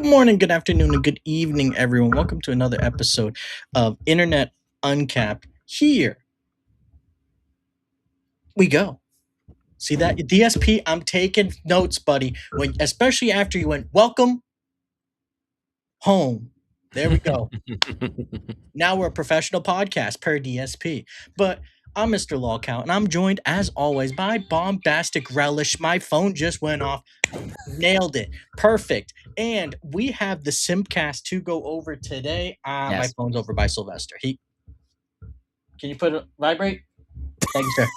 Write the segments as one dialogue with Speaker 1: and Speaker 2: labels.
Speaker 1: morning, good afternoon, and good evening, everyone. Welcome to another episode of Internet Uncapped. Here we go. See that DSP? I'm taking notes, buddy. Especially after you went, welcome home. There we go. Now we're a professional podcast per DSP. But I'm Mr. Lawcount, and I'm joined, as always, by Bombastic Relish. My phone just went off. Nailed it. Perfect. And we have the Simpcast to go over today. My
Speaker 2: Yes.
Speaker 1: phone's over by Sylvester. Can you put it vibrate? Thank you, sir.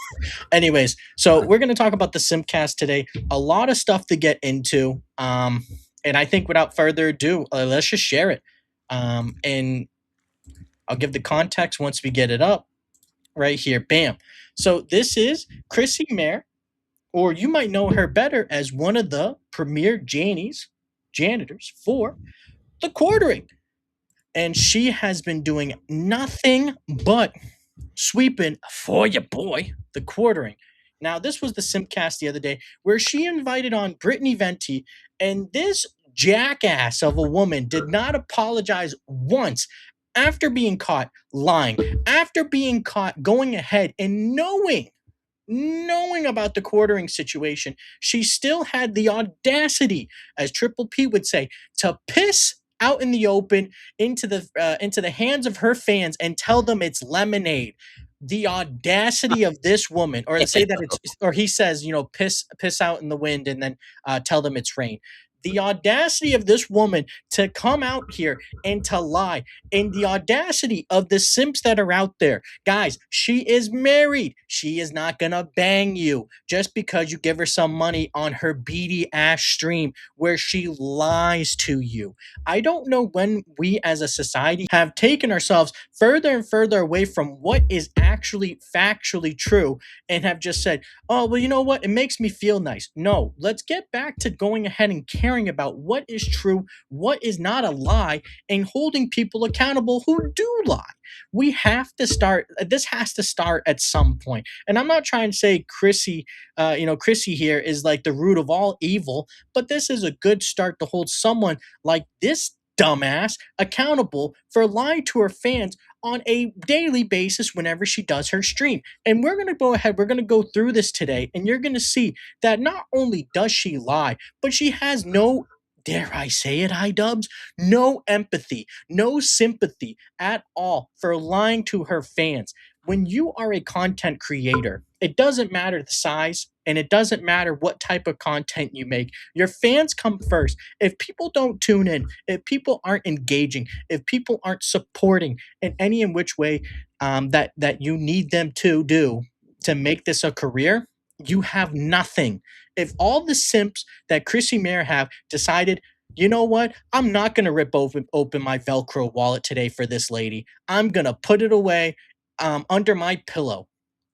Speaker 1: Anyways, so we're going to talk about the Simpcast today. A lot of stuff to get into. And I think without further ado, let's just share it. And I'll give the context once we get it up right here. Bam. So this is Chrissie Mayr, or you might know her better as one of the premier janitors for the quartering. And she has been doing nothing but sweeping for your boy, the quartering. Now, this was the Simpcast the other day where she invited on Brittany Venti, and this jackass of a woman did not apologize once after being caught lying, after being caught going ahead and knowing about the quartering situation. She still had the audacity, as Triple P would say, to piss out in the open into the hands of her fans and tell them it's lemonade. The audacity of this woman, or say that or he says, piss out in the wind and then tell them it's rain. The audacity of this woman to come out here and to lie, and the audacity of the simps that are out there. Guys, she is married. She is not going to bang you just because you give her some money on her beady ass stream where she lies to you. I don't know when we as a society have taken ourselves further and further away from what is actually factually true and have just said, oh, well, you know what? It makes me feel nice. No, let's get back to going ahead and caring about what is true, what is not a lie, and holding people accountable who do lie. We have to start. This has to start at some point. And I'm not trying to say Chrissie here is like the root of all evil, but this is a good start to hold someone like this dumbass accountable for lying to her fans on a daily basis whenever she does her stream. And we're going to go ahead, we're going to go through this today, and you're going to see that not only does she lie, but she has no, dare I say it, iDubbbz, no empathy, no sympathy at all for lying to her fans. When you are a content creator, it doesn't matter the size and it doesn't matter what type of content you make. Your fans come first. If people don't tune in, if people aren't engaging, if people aren't supporting in any in which way that you need them to do to make this a career, you have nothing. If all the simps that Chrissie Mayr have decided, you know what? I'm not going to rip open my Velcro wallet today for this lady. I'm going to put it away under my pillow.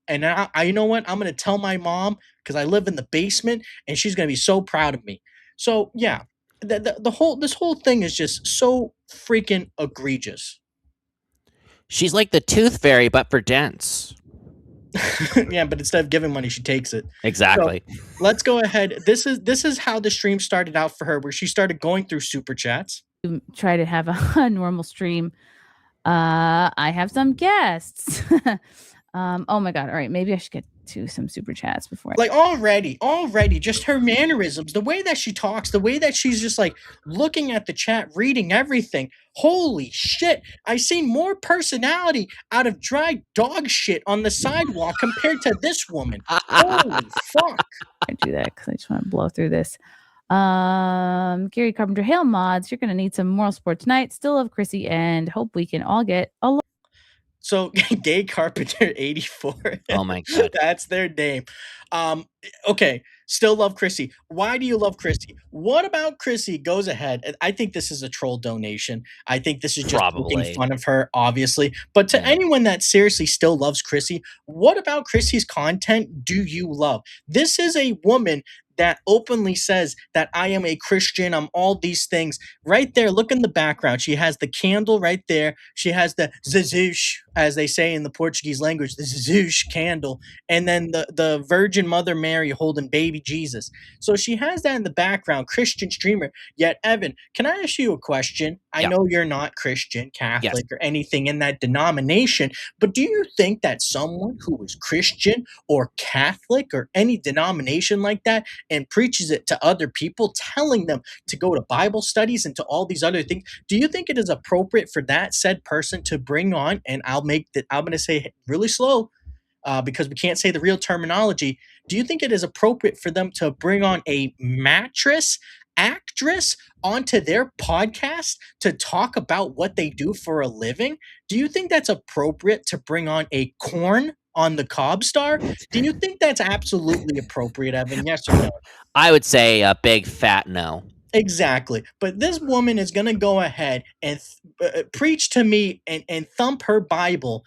Speaker 1: And you know what? I'm going to tell my mom because I live in the basement and she's going to be so proud of me. So yeah, this whole thing is just so freaking egregious.
Speaker 2: She's like the tooth fairy, but for dents.
Speaker 1: Yeah, but instead of giving money, she takes it.
Speaker 2: Exactly.
Speaker 1: So, let's go ahead. This is how the stream started out for her, where she started going through super chats.
Speaker 3: Try to have a normal stream. I have some guests. Oh my god! All right, maybe I should get to some super chats before.
Speaker 1: Like already, just her mannerisms, the way that she talks, the way that she's just like looking at the chat, reading everything. Holy shit! I seen more personality out of dry dog shit on the sidewalk compared to this woman. Holy fuck!
Speaker 3: I do that because I just want to blow through this. Gary Carpenter, hail mods! You're gonna need some moral support tonight. Still love Chrissie and hope we can all get a.
Speaker 1: So, Gay Carpenter 84.
Speaker 2: Oh my god.
Speaker 1: That's their name. Okay, still love Chrissie. Why do you love Chrissie? What about Chrissie goes ahead? I think this is a troll donation. I think this is just making fun of her, obviously. But to anyone that seriously still loves Chrissie, what about Chrissie's content do you love? This is a woman that openly says that I am a Christian, I'm all these things. Right there, look in the background. She has the candle right there. She has the zazoosh as they say in the Portuguese language, the Zeus candle, and then the Virgin Mother Mary holding baby Jesus. So she has that in the background, Christian streamer. Yet, Evan, can I ask you a question? I
Speaker 2: Yeah.
Speaker 1: know you're not Christian, Catholic,
Speaker 2: Yes.
Speaker 1: or anything in that denomination, but do you think that someone who is Christian or Catholic or any denomination like that and preaches it to other people, telling them to go to Bible studies and to all these other things, do you think it is appropriate for that said person to bring on, and I'm going to say it really slow, because we can't say the real terminology. Do you think it is appropriate for them to bring on a mattress actress onto their podcast to talk about what they do for a living? Do you think that's appropriate to bring on a corn on the Cobb star? Do you think that's absolutely appropriate, Evan? Yes or no?
Speaker 2: I would say a big fat no.
Speaker 1: Exactly. But this woman is going to go ahead and preach to me and thump her Bible,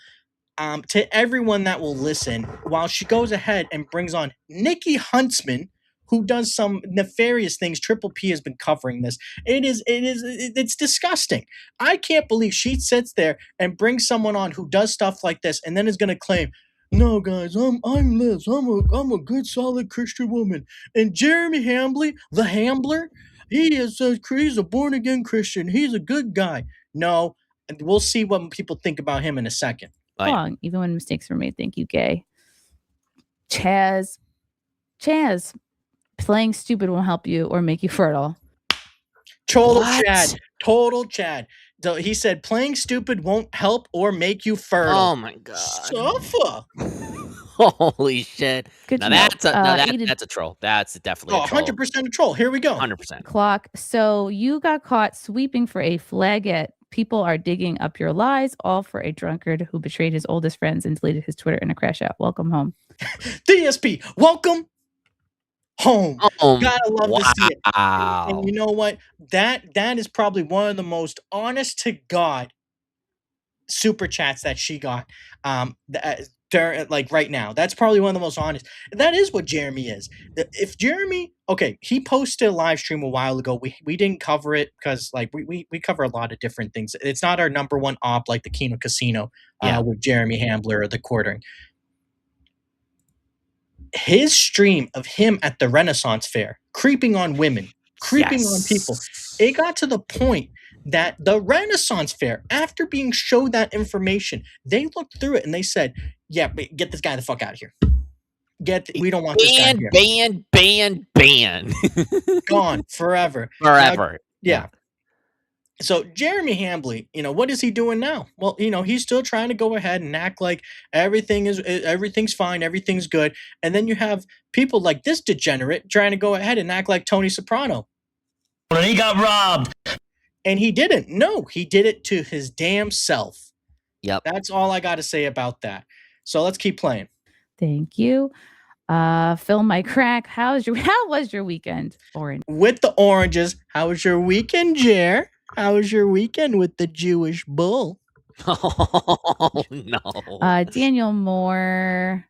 Speaker 1: to everyone that will listen, while she goes ahead and brings on Nikki Huntsman, who does some nefarious things. Triple P has been covering this. It's disgusting. I can't believe she sits there and brings someone on who does stuff like this and then is going to claim, no, guys, I'm Liz. I'm a good, solid Christian woman. And Jeremy Hambley, the Hambler, he's a born again Christian. He's a good guy. No, we'll see what people think about him in a second.
Speaker 3: Wrong, even when mistakes were made. Thank you, Gay. Chaz, playing stupid won't help you or make you fertile.
Speaker 1: Total
Speaker 2: What?
Speaker 1: Chad. So he said playing stupid won't help or make you fertile.
Speaker 2: Oh my god.
Speaker 1: Suffer.
Speaker 2: Holy shit.
Speaker 3: Good
Speaker 2: Now
Speaker 3: to know.
Speaker 2: that's a troll. That's definitely a troll.
Speaker 1: 100% a troll. Here we go.
Speaker 2: 100%.
Speaker 3: Clock. So you got caught sweeping for a flagette. People are digging up your lies, all for a drunkard who betrayed his oldest friends and deleted his Twitter in a crash out. Welcome home.
Speaker 1: DSP, welcome home. Gotta love to see it.
Speaker 2: Wow.
Speaker 1: And you know what? That is probably one of the most honest to God super chats that she got. Like right now, that's probably one of the most honest. That is what Jeremy is. If Jeremy, okay, he posted a live stream a while ago. We didn't cover it because like we cover a lot of different things. It's not our number one op like the Kino Casino with Jeremy Hambler or the Quartering. His stream of him at the Renaissance Fair, creeping on women, creeping on people, it got to the point that the Renaissance Fair, after being showed that information, they looked through it and they said, yeah, get this guy the fuck out of here. We don't want this guy here.
Speaker 2: Ban.
Speaker 1: Gone forever.
Speaker 2: Forever.
Speaker 1: Yeah. So Jeremy Hambley, what is he doing now? Well, he's still trying to go ahead and act like everything's fine, everything's good. And then you have people like this degenerate trying to go ahead and act like Tony Soprano.
Speaker 4: And he got robbed.
Speaker 1: And he didn't. No, he did it to his damn self.
Speaker 2: Yep.
Speaker 1: That's all I got to say about that. So let's keep playing.
Speaker 3: Thank you. Phil my crack. How was your weekend, Orange?
Speaker 1: With the oranges. How was your weekend, Jer? How was your weekend with the Jewish bull?
Speaker 2: Oh no.
Speaker 3: Daniel Moore.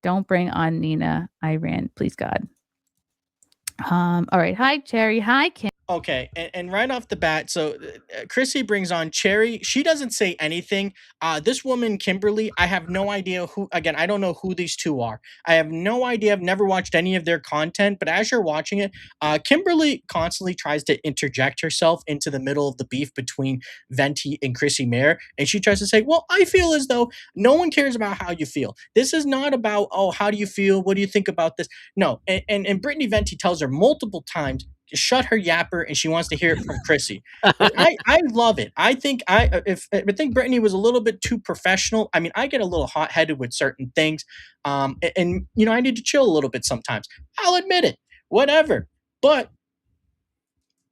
Speaker 3: Don't bring on Nina. I ran, please God. All right. Hi, Cherry. Hi, Kim.
Speaker 1: Okay, and right off the bat, so Chrissy brings on Cherry. She doesn't say anything. This woman, Kimberly, I have no idea who, again, I don't know who these two are. I have no idea. I've never watched any of their content, but as you're watching it, Kimberly constantly tries to interject herself into the middle of the beef between Venti and Chrissie Mayr, and she tries to say, well, I feel as though no one cares about how you feel. This is not about, oh, how do you feel? What do you think about this? No, and Brittany Venti tells her multiple times, shut her yapper, and she wants to hear it from Chrissy. I love it. I think I think Brittany was a little bit too professional. I mean, I get a little hot-headed with certain things, and I need to chill a little bit sometimes. I'll admit it. Whatever. But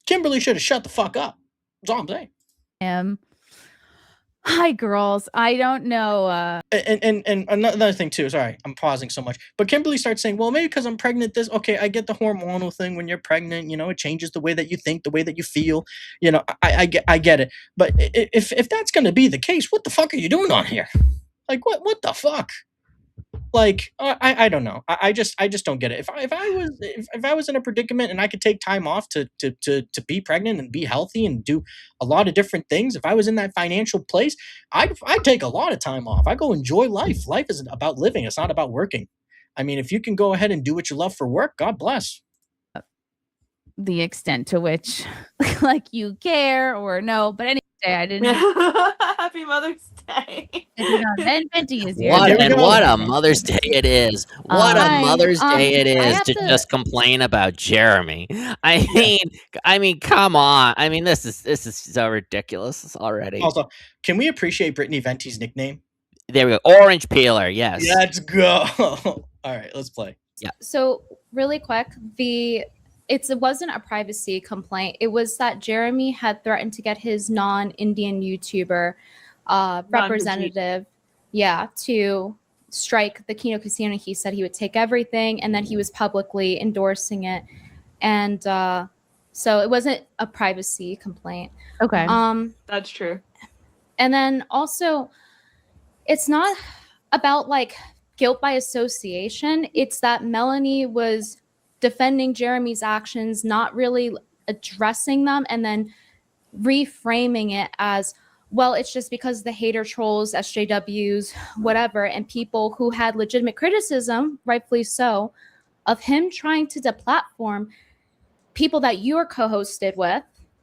Speaker 1: Kimberly should have shut the fuck up. That's all I'm saying.
Speaker 3: Hi, girls. I don't know.
Speaker 1: And another thing too. Sorry, I'm pausing so much. But Kimberly starts saying, "Well, maybe because I'm pregnant. Okay, I get the hormonal thing. When you're pregnant, it changes the way that you think, the way that you feel. I get it. But if that's gonna be the case, what the fuck are you doing on here? Like, what the fuck? Like, I don't know. I just don't get it. If I was in a predicament and I could take time off to be pregnant and be healthy and do a lot of different things, if I was in that financial place, I'd take a lot of time off. I go enjoy life. Life isn't about living. It's not about working. I mean, if you can go ahead and do what you love for work, God bless.
Speaker 3: The extent to which like you care or no, but anyway, I didn't.
Speaker 5: Happy Mother's Day.
Speaker 3: Venting is
Speaker 2: What
Speaker 1: Here we go.
Speaker 2: what a Mother's Day it is! What a Mother's Day it
Speaker 3: I
Speaker 2: is
Speaker 3: have
Speaker 2: to
Speaker 3: to-
Speaker 2: just complain about Jeremy. I mean, come on. I mean, this is so ridiculous already.
Speaker 1: Also, can we appreciate Brittany Venti's nickname?
Speaker 2: There we go. Orange peeler. Yes.
Speaker 1: Let's go. All right, let's play.
Speaker 6: So really quick, it wasn't a privacy complaint. It was that Jeremy had threatened to get his non-Indian YouTuber representative, to strike the Keno Casino. He said he would take everything, and then he was publicly endorsing it. And so it wasn't a privacy complaint.
Speaker 3: Okay.
Speaker 5: That's true.
Speaker 6: And then also, it's not about like guilt by association. It's that Melanie was defending Jeremy's actions, not really addressing them, and then reframing it as, well, it's just because the hater trolls, SJWs, whatever, and people who had legitimate criticism, rightfully so, of him trying to deplatform people that you're co-hosted with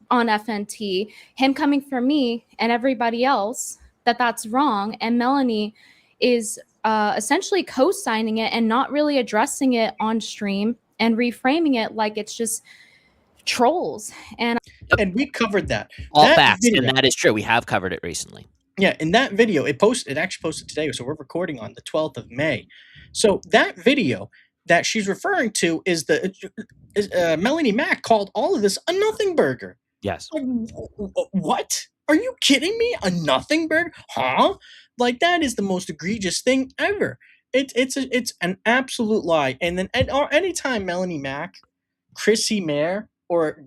Speaker 6: on FNT, him coming for me and everybody else, that's wrong, and Melanie is essentially co-signing it and not really addressing it on stream and reframing it like it's just trolls. And
Speaker 1: we covered that.
Speaker 2: All
Speaker 1: That
Speaker 2: facts,
Speaker 1: video-
Speaker 2: and that is true. We have covered it recently.
Speaker 1: Yeah, in that video, it actually posted today, so we're recording on the 12th of May. So that video that she's referring to is Melanie Mack called all of this a nothing burger.
Speaker 2: Yes.
Speaker 1: What? Are you kidding me? A nothing burger? Huh? Like, that is the most egregious thing ever. It's an absolute lie. And then anytime Melanie Mack, Chrissie Mayr, or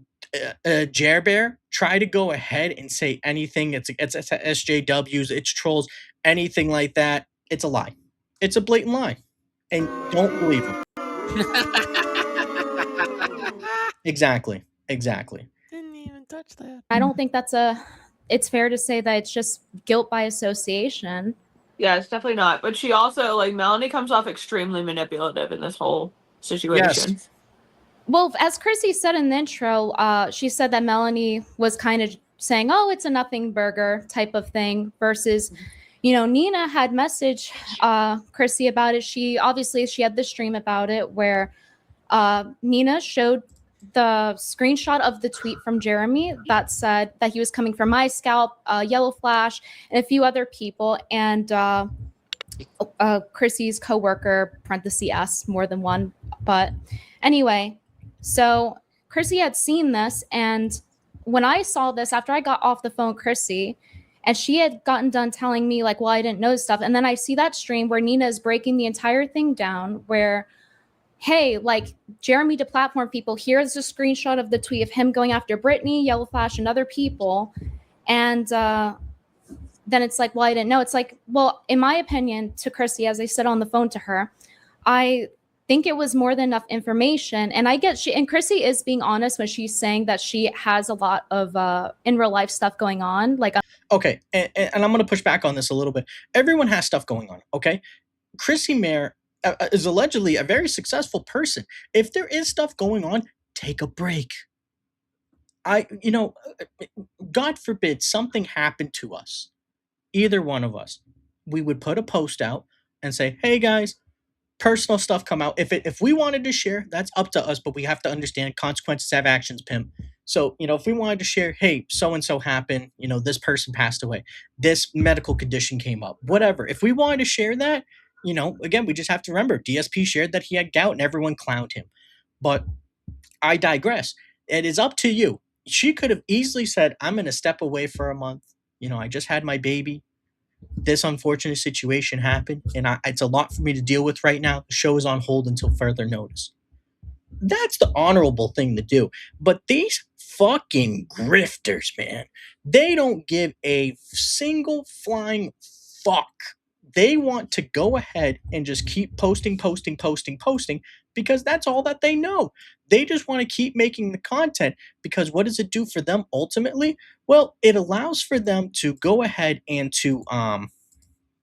Speaker 1: Jer Bear try to go ahead and say anything, it's SJWs, it's trolls, anything like that, it's a lie. It's a blatant lie. And don't believe them. Exactly.
Speaker 2: Didn't even touch that.
Speaker 6: I don't think it's fair to say that it's just guilt by association.
Speaker 5: Yeah, it's definitely not. But she also, like, Melanie comes off extremely manipulative in this whole situation.
Speaker 1: Yes.
Speaker 6: Well, as Chrissy said in the intro, she said that Melanie was kind of saying, oh, it's a nothing burger type of thing, versus, Nina had messaged Chrissy about it. She had the stream about it where Nina showed the screenshot of the tweet from Jeremy that said that he was coming for my scalp, Yellow Flash, and a few other people. And Chrissy's coworker, (S), more than one. But anyway, so Chrissy had seen this, and when I saw this, after I got off the phone with Chrissy, and she had gotten done telling me, like, well, I didn't know stuff. And then I see that stream where Nina is breaking the entire thing down where, hey, like, Jeremy deplatformed people. Here's a screenshot of the tweet of him going after Brittany, Yellow Flash, and other people. And then it's like, well, I didn't know. It's like, well, in my opinion, to Chrissy, as I said on the phone to her, I think it was more than enough information. And I get and Chrissy is being honest when she's saying that she has a lot of in real life stuff going on. Like,
Speaker 1: okay, and I'm going to push back on this a little bit. Everyone has stuff going on, okay? Chrissie Mayr is allegedly a very successful person. If there is stuff going on, take a break. God forbid something happened to us, either one of us, we would put a post out and say, hey guys, personal stuff come out. If we wanted to share, that's up to us, but we have to understand consequences have actions, Pim. So, if we wanted to share, hey, so-and-so happened, this person passed away, this medical condition came up, whatever. If we wanted to share that, again, we just have to remember DSP shared that he had gout and everyone clowned him. But I digress. It is up to you. She could have easily said, I'm going to step away for a month. I just had my baby. This unfortunate situation happened, and it's a lot for me to deal with right now. The show is on hold until further notice. That's the honorable thing to do. But these fucking grifters, man, they don't give a single flying fuck they want to go ahead and just keep posting because that's all that they know. They just want to keep making the content because what does it do for them ultimately? Well, it allows for them to go ahead and to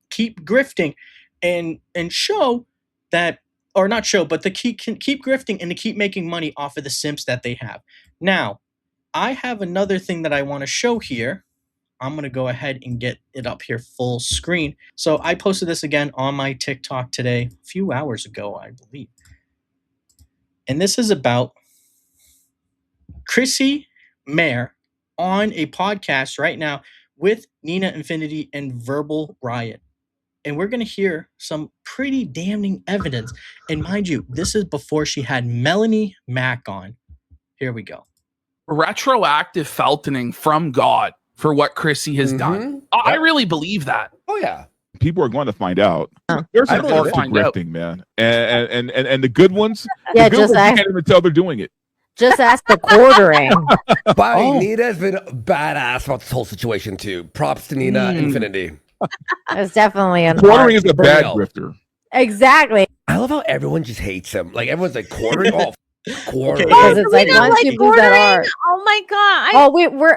Speaker 1: keep grifting and show that, or not show, but to keep grifting and to keep making money off of the simps that they have. Now, I have another thing that I want to show here. I'm going to go ahead and get it up here full screen. So I posted this again on my TikTok today, a few hours ago, I believe. And this is about Chrissie Mayr on a podcast right now with Nina Infinity and Verbal Riot. And we're going to hear some pretty damning evidence. And mind you, this is before she had Melanie Mack on. Here we go.
Speaker 7: Retroactive feltoning from God for what Chrissie has done. I really believe that.
Speaker 8: Oh yeah.
Speaker 9: People are going to find out. There's
Speaker 7: I
Speaker 9: an
Speaker 7: believe
Speaker 9: art
Speaker 7: it.
Speaker 9: to grifting, man, and the good ones,
Speaker 10: Yeah,
Speaker 9: the good
Speaker 10: just
Speaker 9: ones you
Speaker 10: ask,
Speaker 9: can't even tell they're doing it.
Speaker 10: just ask the quartering.
Speaker 8: But Nina's been badass about this whole situation too. Props to Nina Infinity.
Speaker 10: It's definitely an
Speaker 9: Quartering
Speaker 10: art.
Speaker 9: is a bad
Speaker 8: Real.
Speaker 9: grifter.
Speaker 10: Exactly.
Speaker 8: I love how everyone just hates him. Like everyone's like quartering. Oh, quartering.
Speaker 10: Because it's like
Speaker 11: We don't
Speaker 10: once you lose that art.
Speaker 11: Oh my god!
Speaker 10: Oh,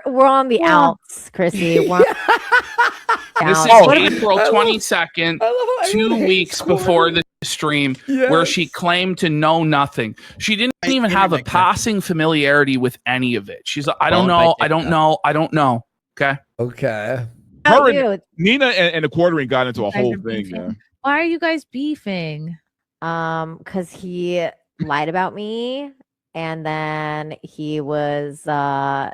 Speaker 10: we're on the outs, Chrissy. We're
Speaker 7: This is
Speaker 10: outs.
Speaker 7: April 22nd,
Speaker 8: I love how
Speaker 7: 2
Speaker 8: everyone hates
Speaker 7: weeks before the stream, where she
Speaker 8: Yes.
Speaker 7: claimed to know nothing. She didn't even have a passing familiarity with any of it. She's like, I don't know, I don't know, I don't know. Okay.
Speaker 8: Okay.
Speaker 9: Her and
Speaker 10: Dude,
Speaker 9: Nina and the quartering got into a
Speaker 3: guys
Speaker 9: whole
Speaker 3: are
Speaker 9: thing,
Speaker 3: beefing.
Speaker 9: man.
Speaker 3: Why are you guys beefing?
Speaker 10: because he lied about me, and then he was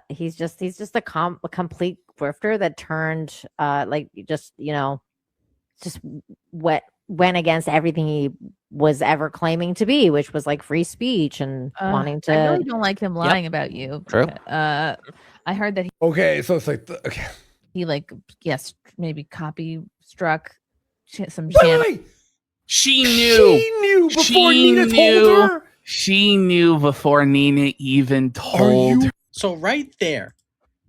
Speaker 10: he's just a complete grifter that turned just went against everything he was ever claiming to be, which was like free speech and wanting to.
Speaker 3: I really don't like him lying about you.
Speaker 2: True.
Speaker 3: I heard that
Speaker 8: Okay. So it's like okay.
Speaker 3: he maybe copy struck some
Speaker 8: Wait,
Speaker 3: channel.
Speaker 8: wait.
Speaker 7: She knew.
Speaker 8: She knew before
Speaker 7: She
Speaker 8: Nina
Speaker 7: knew.
Speaker 8: told her.
Speaker 7: She knew before Nina even told her.
Speaker 1: So right there,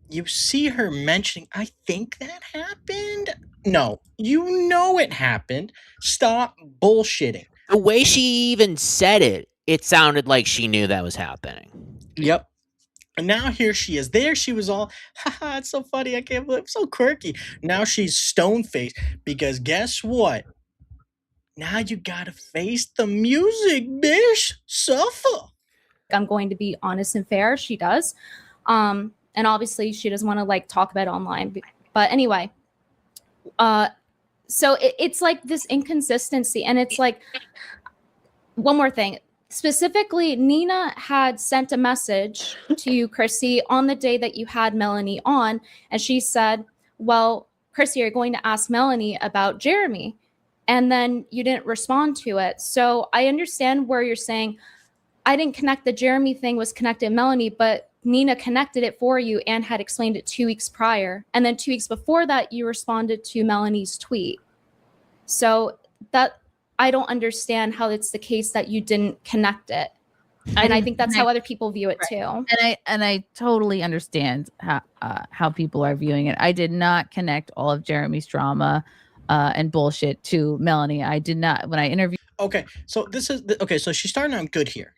Speaker 1: you see her mentioning, I think that happened. No, you know it happened. Stop bullshitting.
Speaker 2: The way she even said it, it sounded like she knew that was happening.
Speaker 1: Yep. And now here she is. There she was all, haha, it's so funny. I can't believe it's so quirky. Now she's stone-faced because guess what? Now you gotta face the music, bitch. Suffer.
Speaker 6: I'm going to be honest and fair. She does. And obviously she doesn't want to like talk about it online. But anyway, so it's like this inconsistency. And it's like, one more thing. Specifically, Nina had sent a message to you, Chrissie, on the day that you had Melanie on. And she said, well, Chrissie, you're going to ask Melanie about Jeremy. And then you didn't respond to it. So I understand where you're saying, I didn't connect the Jeremy thing was connected to Melanie, but Nina connected it for you and had explained it 2 weeks prior. And then 2 weeks before that, you responded to Melanie's tweet. So that I don't understand how it's the case that you didn't connect it. And I think that's how other people view it too.
Speaker 3: And I totally understand how people are viewing it. I did not connect all of Jeremy's drama and bullshit to Melanie. I did not. When I interviewed.
Speaker 1: Okay, so this is okay. So she's starting out good here.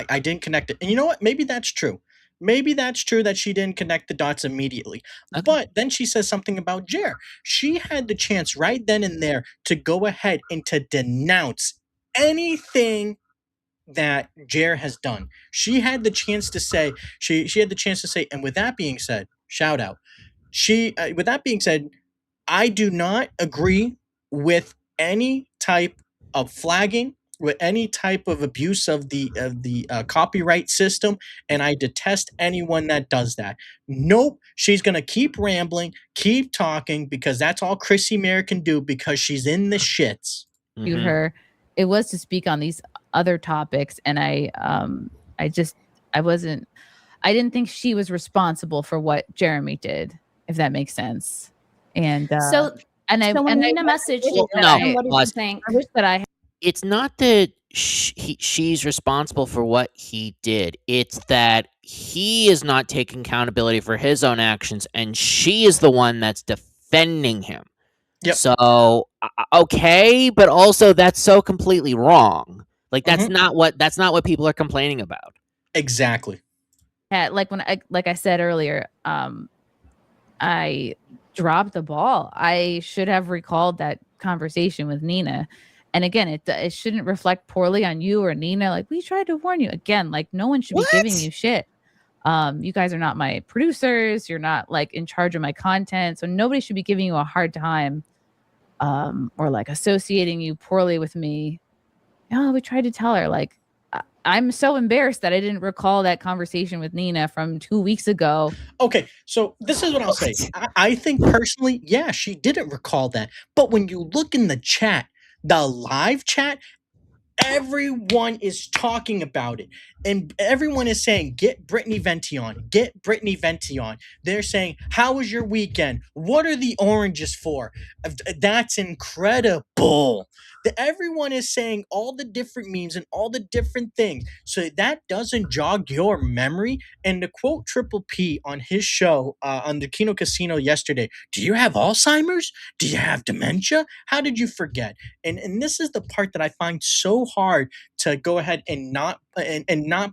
Speaker 1: I didn't connect it, and you know what? Maybe that's true. Maybe that's true that she didn't connect the dots immediately.
Speaker 2: Okay.
Speaker 1: But then she says something about Jer. She had the chance right then and there to go ahead and to denounce anything that Jer has done. She had the chance to say. She had the chance to say. And with that being said, shout out. With that being said, I do not agree with any type of flagging, with any type of abuse of the copyright system, and I detest anyone that does that. Nope, she's gonna keep rambling, keep talking, because that's all Chrissie Mayr can do because she's in the shits.
Speaker 3: Interviewed her, it was to speak on these other topics, and I didn't think she was responsible for what Jeremy did, if that makes sense. And
Speaker 6: So when Nina messaged you,
Speaker 2: no,
Speaker 6: what did you think?
Speaker 3: I wish that I
Speaker 2: It's not that she's responsible for what he did. It's that he is not taking accountability for his own actions, and she is the one that's defending him.
Speaker 1: Yep.
Speaker 2: So okay, but also that's so completely wrong. Like that's not what people are complaining about.
Speaker 1: Exactly.
Speaker 3: Yeah, like I said earlier, I dropped the ball. I should have recalled that conversation with Nina. And again, it shouldn't reflect poorly on you or Nina. Like, we tried to warn you. Again, like, no one should be giving you shit. You guys are not my producers. You're not like in charge of my content. So nobody should be giving you a hard time or like associating you poorly with me. Oh, we tried to tell her. Like, I'm so embarrassed that I didn't recall that conversation with Nina from 2 weeks ago.
Speaker 1: Okay, so this is what I'll say. I think personally, yeah, she didn't recall that. But when you look in the chat, the live chat, everyone is talking about it. And everyone is saying, get Brittany Venti on. Get Brittany Venti on. They're saying, how was your weekend? What are the oranges for? That's incredible. Everyone is saying all the different memes and all the different things. So that doesn't jog your memory. And to quote Triple P on his show on the Kino Casino yesterday, do you have Alzheimer's? Do you have dementia? How did you forget? And this is the part that I find so hard to go ahead and not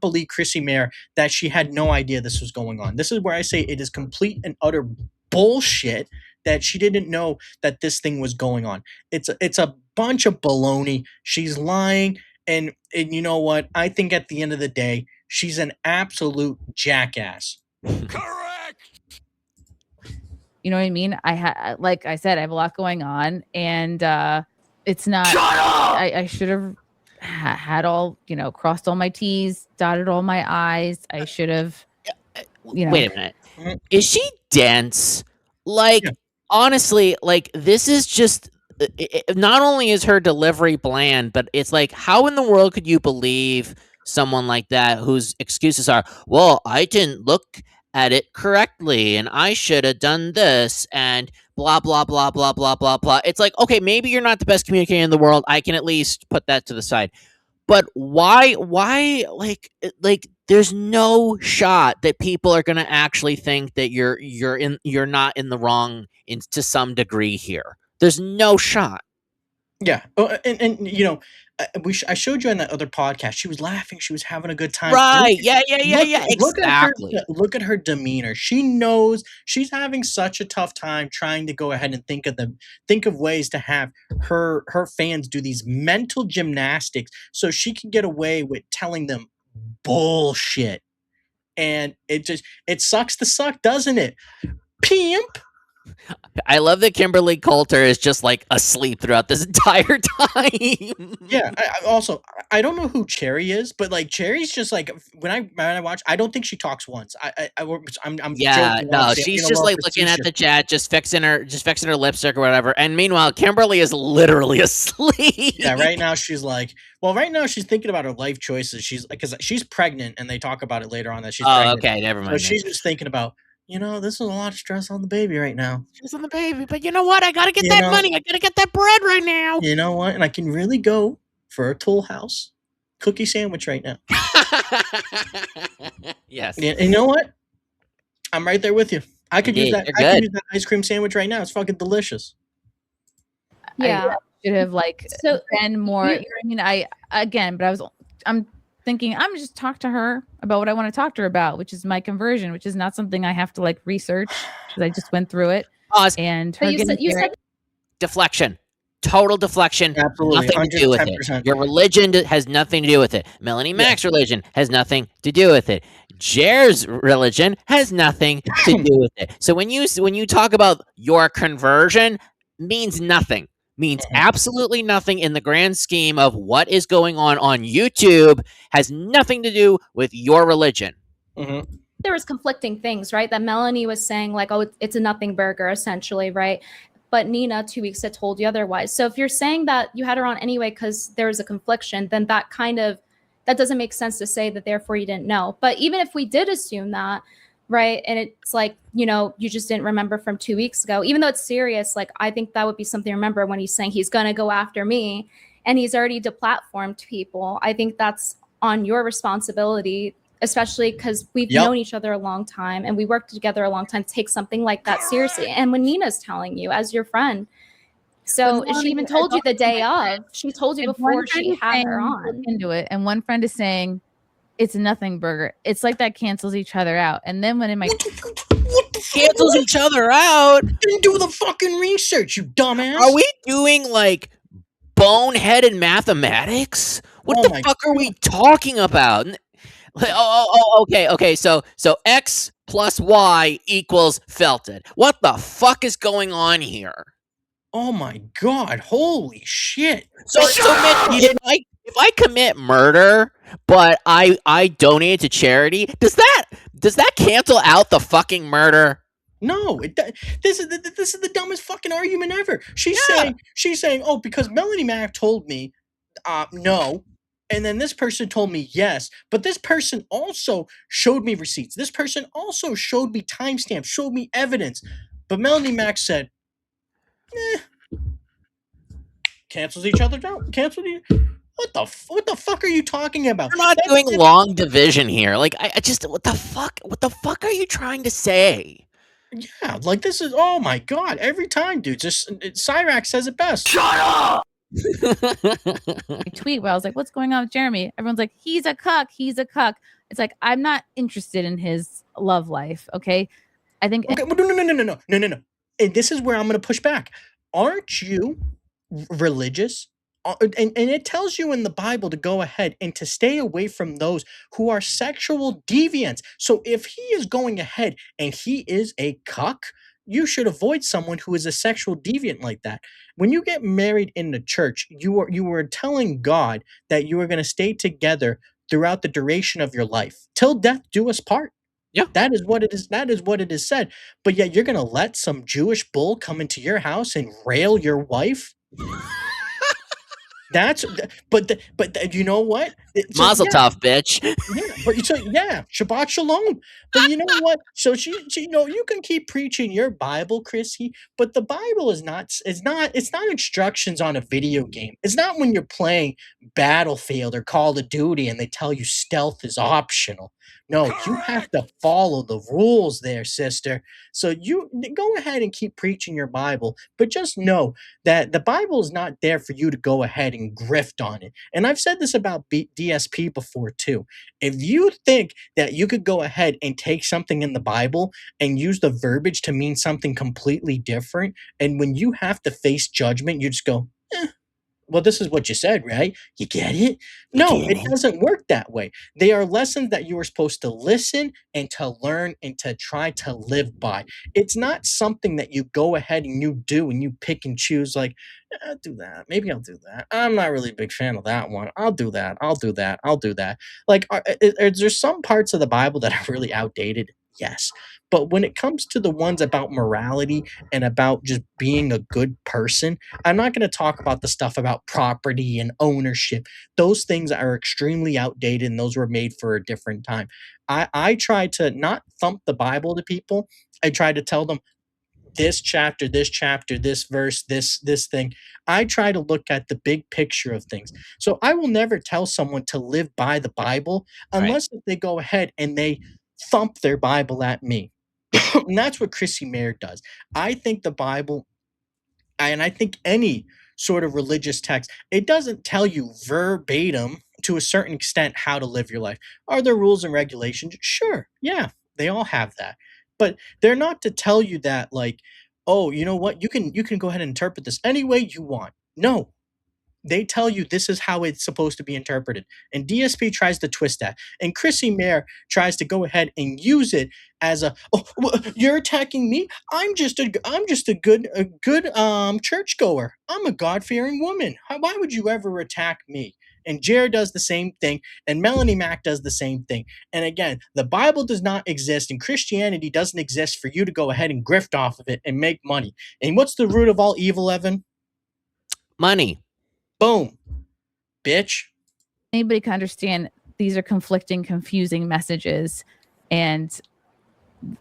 Speaker 1: believe Chrissie Mayr that she had no idea this was going on. This is where I say it is complete and utter bullshit that she didn't know that this thing was going on. It's a bunch of baloney. She's lying, and you know what? I think at the end of the day, she's an absolute jackass.
Speaker 8: Correct.
Speaker 3: You know what I mean? Like I said, I have a lot going on, and it's not.
Speaker 4: Shut up!
Speaker 3: I should have had all, crossed all my T's, dotted all my I's. I should have.
Speaker 2: Wait a minute. Is she dense? Like, honestly, like this is just. Not only is her delivery bland, but it's like, how in the world could you believe someone like that whose excuses are, well, I didn't look at it correctly and I should have done this and blah blah blah blah blah blah blah. It's like, okay, maybe you're not the best communicator in the world. I can at least put that to the side. But why like there's no shot that people are going to actually think that you're not in the wrong to some degree here. There's no shot.
Speaker 1: Yeah. And I showed you on that other podcast. She was laughing. She was having a good time.
Speaker 2: Right. Yeah. Exactly.
Speaker 1: Look at her demeanor. She knows she's having such a tough time trying to go ahead and think of ways to have her fans do these mental gymnastics so she can get away with telling them bullshit. And it sucks to suck, doesn't it? Pimp.
Speaker 2: I love that Kimberly Coulter is just like asleep throughout this entire time.
Speaker 1: Yeah. I don't know who Cherry is, but like Cherry's just like when I watch, I don't think she talks once. I'm
Speaker 2: yeah, no, she's just like looking at the chat, just fixing her lipstick or whatever. And meanwhile, Kimberly is literally asleep.
Speaker 1: Yeah, right now she's like, right now she's thinking about her life choices. Because she's pregnant, and they talk about it later on that she's pregnant.
Speaker 2: Okay, never mind.
Speaker 1: So she's just thinking about, this is a lot of stress on the baby right now.
Speaker 2: Stress on the baby, but you know what? I gotta get that money. I gotta get that bread right now.
Speaker 1: You know what? And I can really go for a Toll House cookie sandwich right now.
Speaker 2: Yes.
Speaker 1: And you know what? I'm right there with you. I could use that. I could use that ice cream sandwich right now. It's fucking delicious.
Speaker 6: Yeah.
Speaker 3: I should have been more. I'm thinking I'm just talk to her about what I want to talk to her about, which is my conversion, which is not something I have to research because I just went through it.
Speaker 2: Pause.
Speaker 3: And
Speaker 6: you said
Speaker 2: deflection. Total deflection.
Speaker 1: Absolutely.
Speaker 2: Nothing to do with it. Your religion has nothing to do with it. Melanie Mac's religion has nothing to do with it. Jer's religion has nothing to do with it. So when you talk about your conversion, means nothing. Means absolutely nothing in the grand scheme of what is going on YouTube. Has nothing to do with your religion.
Speaker 1: Mm-hmm.
Speaker 6: There was conflicting things, right? That Melanie was saying it's a nothing burger, essentially, right? But Nina 2 weeks had told you otherwise. So if you're saying that you had her on anyway because there was a confliction, then that doesn't make sense to say that therefore you didn't know. But even if we did assume that, right, and it's you just didn't remember from 2 weeks ago, even though it's serious, I think that would be something to remember when he's saying he's going to go after me and he's already deplatformed people. I think that's on your responsibility, especially because we've known each other a long time and we worked together a long time to take something like that seriously. And when Nina's telling you as your friend So
Speaker 3: But
Speaker 6: she even
Speaker 3: Melanie,
Speaker 6: told you the day
Speaker 3: friend-
Speaker 6: of. She told you
Speaker 3: if one
Speaker 6: before
Speaker 3: friend
Speaker 6: she
Speaker 3: is
Speaker 6: had her
Speaker 3: saying, "Look
Speaker 6: on.
Speaker 3: into it," and one friend is saying it's a nothing burger. It's like that cancels each other out. And then when it might
Speaker 1: What the fuck?
Speaker 2: Cancels each other out.
Speaker 1: Didn't do the fucking research, you dumbass.
Speaker 2: Are we doing like boneheaded mathematics? What
Speaker 1: Oh
Speaker 2: the
Speaker 1: my
Speaker 2: fuck are we talking about? Okay. So X plus Y equals felted. What the fuck is going on here?
Speaker 1: Oh my god! Holy shit!
Speaker 2: So Mitch, if I commit murder, but I donate to charity, does that cancel out the fucking murder?
Speaker 1: No, this is the dumbest fucking argument ever. She's saying, oh, because Melanie Mac told me, no, and then this person told me yes, but this person also showed me receipts. This person also showed me timestamps, showed me evidence, but Melanie Mac said, cancels each other out. What the fuck are you talking about?
Speaker 2: We're not doing long division here. Like I just what the fuck are you trying to say?
Speaker 1: Yeah, like this is oh my god, every time, dude. Just Cyrax says it best.
Speaker 4: Shut up!
Speaker 3: tweet where I was like, "What's going on with Jeremy?" Everyone's like, "He's a cuck. He's a cuck." It's like I'm not interested in his love life. Okay, I think.
Speaker 1: Okay, well, no. And this is where I'm going to push back. Aren't you religious? And it tells you in the Bible to go ahead and to stay away from those who are sexual deviants. So if he is going ahead and he is a cuck, you should avoid someone who is a sexual deviant like that. When you get married in the church, you were telling God that you are going to stay together throughout the duration of your life. Till death do us part.
Speaker 2: Yeah.
Speaker 1: That is what it is. That is what it is said. But yet you're going to let some Jewish bull come into your house and rail your wife? But you know what?
Speaker 2: Mazel tov, bitch.
Speaker 1: Shabbat shalom. But you know what? So she you can keep preaching your Bible, Chrissy, but the Bible is not it's not instructions on a video game. It's not when you're playing Battlefield or Call of Duty and they tell you stealth is optional. No, you have to follow the rules there, sister. So you go ahead and keep preaching your Bible, but just know that the Bible is not there for you to go ahead and grift on it. And I've said this about DSP before too. If you think that you could go ahead and take something in the Bible and use the verbiage to mean something completely different, and when you have to face judgment, you just go, well, this is what you said, right? You get it? No, it doesn't work that way. They are lessons that you are supposed to listen and to learn and to try to live by. It's not something that you go ahead and you do and you pick and choose like, I'll do that. Maybe I'll do that. I'm not really a big fan of that one. I'll do that. I'll do that. I'll do that. Like, are there some parts of the Bible that are really outdated? Yes. But when it comes to the ones about morality and about just being a good person, I'm not going to talk about the stuff about property and ownership. Those things are extremely outdated and those were made for a different time. I try to not thump the Bible to people. I try to tell them this chapter, this verse, this thing. I try to look at the big picture of things. So I will never tell someone to live by the Bible unless they go ahead and they thump their Bible at me. And that's what Chrissie Mayr does. I think the Bible, and I think any sort of religious text, it doesn't tell you verbatim to a certain extent how to live your life. Are there rules and regulations? Sure. Yeah, they all have that. But they're not to tell you that like, oh, you know what? You can go ahead and interpret this any way you want. No. They tell you this is how it's supposed to be interpreted. And DSP tries to twist that. And Chrissie Mayr tries to go ahead and use it as a, you're attacking me? I'm just a good churchgoer. I'm a God-fearing woman. Why would you ever attack me? And Jared does the same thing, and Melanie Mac does the same thing. And again, the Bible does not exist, and Christianity doesn't exist for you to go ahead and grift off of it and make money. And what's the root of all evil, Evan?
Speaker 2: Money.
Speaker 1: Boom. Bitch.
Speaker 3: Anybody can understand these are conflicting, confusing messages. And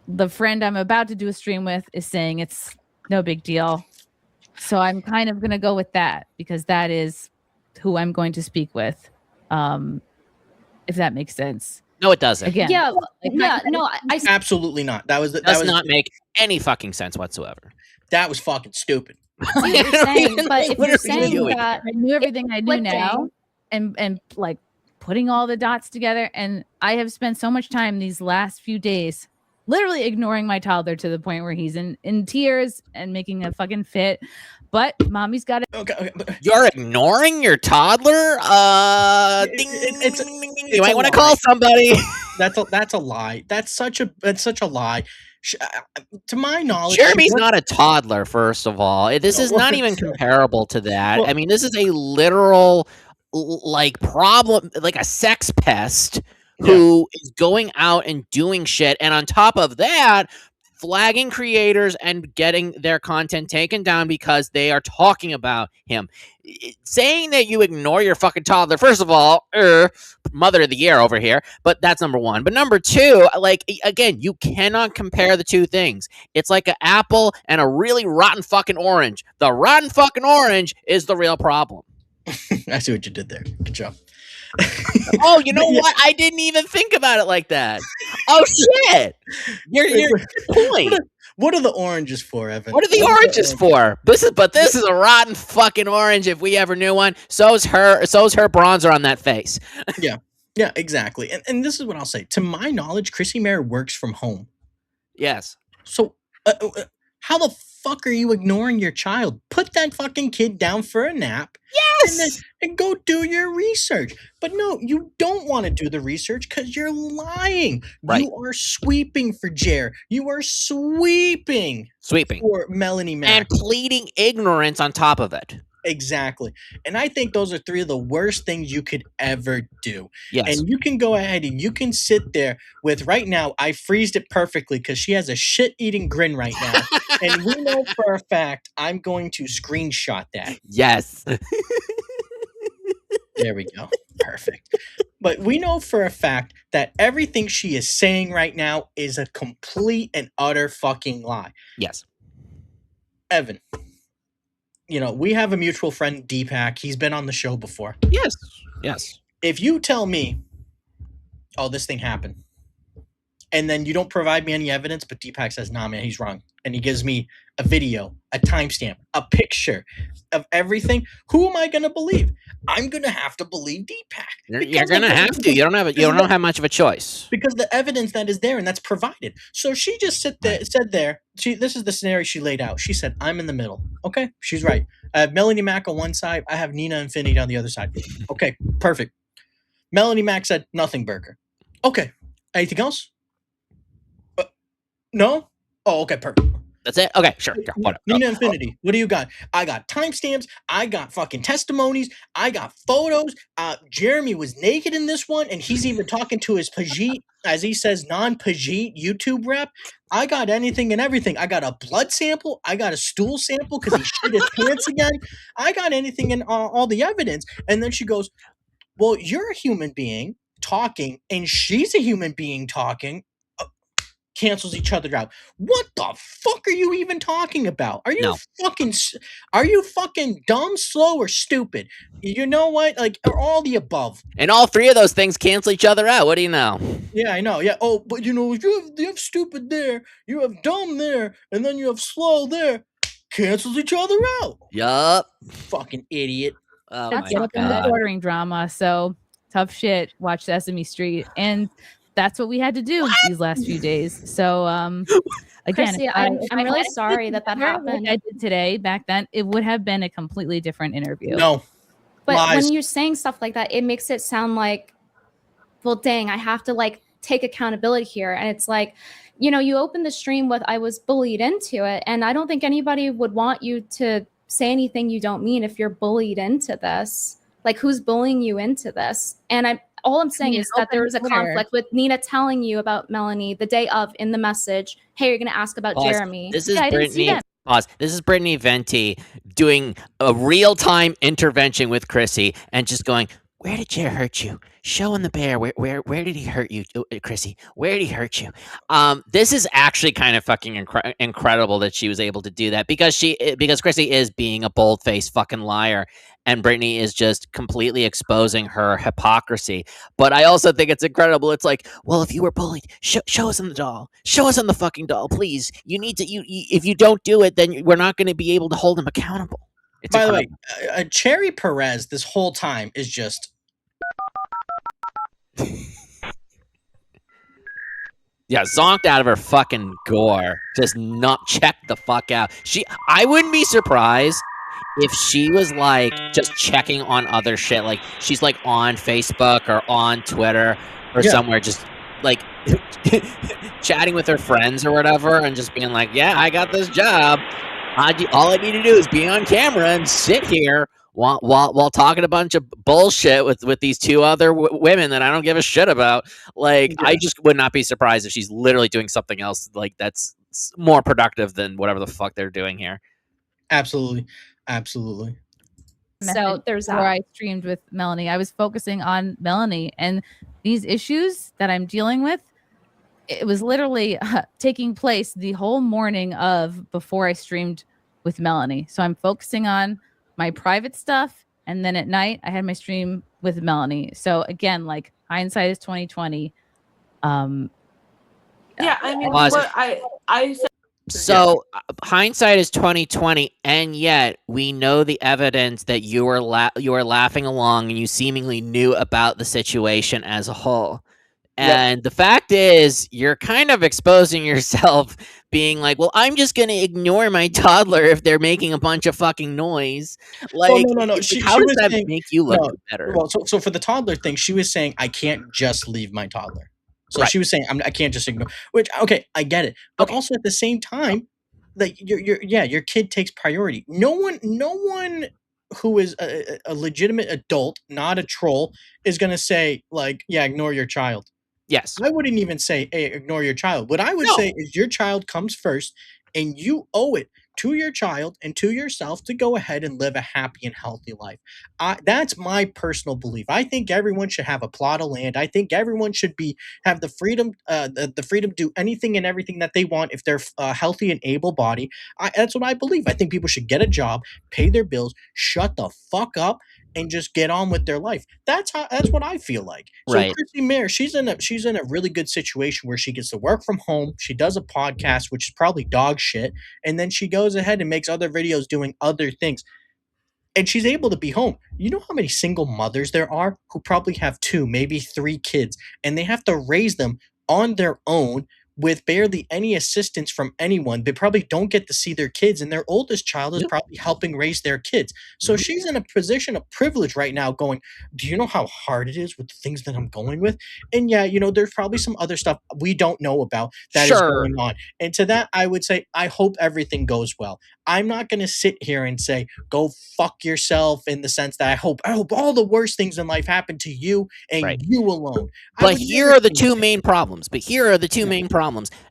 Speaker 3: the friend I'm about to do a stream with is saying it's no big deal. So I'm kind of going to go with that because that is who I'm going to speak with. If that makes sense.
Speaker 2: No, it doesn't.
Speaker 3: Again.
Speaker 1: Absolutely not. That was
Speaker 2: does not make any fucking sense whatsoever.
Speaker 1: That was fucking stupid.
Speaker 6: see what you're saying, but if
Speaker 2: What
Speaker 6: you're
Speaker 2: are we
Speaker 6: saying
Speaker 2: doing?
Speaker 6: that
Speaker 3: I knew everything I knew now, and like putting all the dots together. And I have spent so much time these last few days literally ignoring my toddler to the point where he's in tears and making a fucking fit. But mommy's got it.
Speaker 1: Okay.
Speaker 2: You're ignoring your toddler? Ding,
Speaker 1: It's
Speaker 2: ding, ding, ding.
Speaker 1: it's
Speaker 2: You
Speaker 1: a
Speaker 2: might want to
Speaker 1: lie.
Speaker 2: call somebody.
Speaker 1: That's a lie. That's such a lie. To my knowledge,
Speaker 2: Jeremy's not a toddler, first of all. This is not even comparable to that.
Speaker 1: Well-
Speaker 2: I mean, this is a literal like problem, like a sex pest who is going out and doing shit, and on top of that, flagging creators and getting their content taken down because they are talking about him. Saying that you ignore your fucking toddler, first of all, mother of the year over here, but that's number one. But number two, like, again, you cannot compare the two things. It's like an apple and a really rotten fucking orange. The rotten fucking orange is the real problem.
Speaker 1: I see what you did there. Good job.
Speaker 2: Oh, you know what? I didn't even think about it like that. Oh shit! You're good point.
Speaker 1: What are the oranges for, Evan?
Speaker 2: What are the oranges for? This is a rotten fucking orange if we ever knew one. So's her bronzer on that face.
Speaker 1: Yeah, exactly. And this is what I'll say. To my knowledge, Chrissie Mayr works from home.
Speaker 2: Yes.
Speaker 1: So how the fuck are you ignoring your child? Put that fucking kid down for a nap.
Speaker 2: Yes.
Speaker 1: And go do your research. But no, you don't want to do the research because you're lying.
Speaker 2: Right.
Speaker 1: You are sweeping for Jer. You are sweeping for Melanie Mack.
Speaker 2: And pleading ignorance on top of it.
Speaker 1: Exactly. And I think those are three of the worst things you could ever do.
Speaker 2: Yes.
Speaker 1: And you can go ahead and you can sit there with, right now, I freezed it perfectly because she has a shit-eating grin right now. And we know for a fact I'm going to screenshot that.
Speaker 2: Yes.
Speaker 1: There we go. Perfect. But we know for a fact that everything she is saying right now is a complete and utter fucking lie.
Speaker 2: Yes.
Speaker 1: Evan, you know, we have a mutual friend, Deepak. He's been on the show before.
Speaker 2: Yes. Yes.
Speaker 1: If you tell me, oh, this thing happened, and then you don't provide me any evidence, but Deepak says, nah, man, he's wrong. And he gives me a video, a timestamp, a picture of everything. Who am I going to believe? I'm going to have to believe Deepak.
Speaker 2: You're going to have to. You don't have much of a choice.
Speaker 1: Because the evidence that is there and that's provided. So she just said there, this is the scenario she laid out. She said, I'm in the middle. Okay, she's right. I have Melanie Mack on one side. I have Nina Infinity on the other side. Okay, perfect. Melanie Mack said, nothing, Burger. Okay, anything else? No? Oh, okay, perfect.
Speaker 2: That's it? Okay, sure. Whatever.
Speaker 1: Nina Infinity, what do you got? I got timestamps. I got fucking testimonies. I got photos. Jeremy was naked in this one, and he's even talking to his Pajit, as he says, non-Pajit YouTube rep. I got anything and everything. I got a blood sample. I got a stool sample because he shit his pants again. I got anything and all the evidence. And then she goes, well, you're a human being talking, and she's a human being talking. Cancels each other out. What the fuck are you even talking about? Are you fucking dumb, slow, or stupid? You know what? Like, are all the above.
Speaker 2: And all three of those things cancel each other out. What do you know?
Speaker 1: Yeah, I know. Yeah. Oh, but you know, you have stupid there, you have dumb there, and then you have slow there. Cancels each other out.
Speaker 2: Yup.
Speaker 1: Fucking idiot.
Speaker 2: Oh
Speaker 3: That's
Speaker 2: my
Speaker 3: up in the
Speaker 2: God.
Speaker 3: ordering drama. So tough shit. Watch Sesame Street. And that's what we had to do these last few days. So again,
Speaker 6: Chrissie, I'm really sorry that happened.
Speaker 3: Like I did today. Back then, it would have been a completely different interview.
Speaker 1: No,
Speaker 6: but
Speaker 1: lies.
Speaker 6: when you're saying stuff like that, it makes it sound like, well, dang, I have to like take accountability here. And it's like, you know, you open the stream with I was bullied into it, and I don't think anybody would want you to say anything you don't mean if you're bullied into this. Like, who's bullying you into this? And all I'm saying is that there was a conflict with Nina telling you about Melanie the day of in the message. Hey, you're going to ask about Jeremy.
Speaker 2: This is Brittany. Pause. This is Brittany Venti doing a real-time intervention with Chrissie and just going, where did Jer hurt you? Showing the bear. Where did he hurt you, Chrissy? Where did he hurt you? This is actually kind of fucking incredible that she was able to do that because Chrissy is being a bold-faced fucking liar, and Brittany is just completely exposing her hypocrisy. But I also think it's incredible. It's like, well, if you were bullied, show us in the doll. Show us in the fucking doll, please. You need to. If you don't do it, then we're not going to be able to hold him accountable. It's
Speaker 1: By the way,
Speaker 2: incredible.
Speaker 1: Cherry Perez this whole time is just.
Speaker 2: Yeah, zonked out of her fucking gore. Just not check the fuck out. I wouldn't be surprised if she was like just checking on other shit. Like she's like on Facebook or on Twitter or somewhere, just like chatting with her friends or whatever, and just being like, "Yeah, I got this job. All I need to do is be on camera and sit here while talking a bunch of bullshit with these two other women that I don't give a shit about." Like, I just would not be surprised if she's literally doing something else like that's more productive than whatever the fuck they're doing here.
Speaker 1: Absolutely.
Speaker 6: So there's
Speaker 3: where I streamed with Melanie. I was focusing on Melanie and these issues that I'm dealing with. It was literally taking place the whole morning of before I streamed with Melanie. So I'm focusing on my private stuff, and then at night I had my stream with Melanie. So again, like hindsight is 2020.
Speaker 5: Yeah, I mean, what I said.
Speaker 2: So hindsight is 2020, and yet we know the evidence that you were laughing along and you seemingly knew about the situation as a whole. And the fact is, you're kind of exposing yourself, being like, "Well, I'm just going to ignore my toddler if they're making a bunch of fucking noise." Like,
Speaker 1: no.
Speaker 2: How does that make you look better?
Speaker 1: Well, so for the toddler thing, she was saying, "I can't just leave my toddler." So she was saying, I can't just ignore. Which, okay, I get it, but also at the same time, like your kid takes priority. No one who is a legitimate adult, not a troll, is going to say like, "Yeah, ignore your child."
Speaker 2: Yes.
Speaker 1: I wouldn't even say, "Hey, ignore your child." What I would say is your child comes first, and you owe it to your child and to yourself to go ahead and live a happy and healthy life. That's my personal belief. I think everyone should have a plot of land. I think everyone should have the freedom, the freedom to do anything and everything that they want if they're healthy and able-bodied. That's what I believe. I think people should get a job, pay their bills, shut the fuck up, and just get on with their life. That's what I feel like. So
Speaker 2: Right.
Speaker 1: Chrissie Mayr, she's in a really good situation where she gets to work from home. She does a podcast, which is probably dog shit, and then she goes ahead and makes other videos doing other things. And she's able to be home. You know how many single mothers there are who probably have 2, maybe 3 kids, and they have to raise them on their own with barely any assistance from anyone. They probably don't get to see their kids, and their oldest child is probably helping raise their kids. So she's in a position of privilege right now going, "Do you know how hard it is with the things that I'm going with?" And yeah, there's probably some other stuff we don't know about that is going on. And to that, I would say, I hope everything goes well. I'm not going to sit here and say, "Go fuck yourself," in the sense that I hope all the worst things in life happen to you and you alone.
Speaker 2: But here are the two main problems.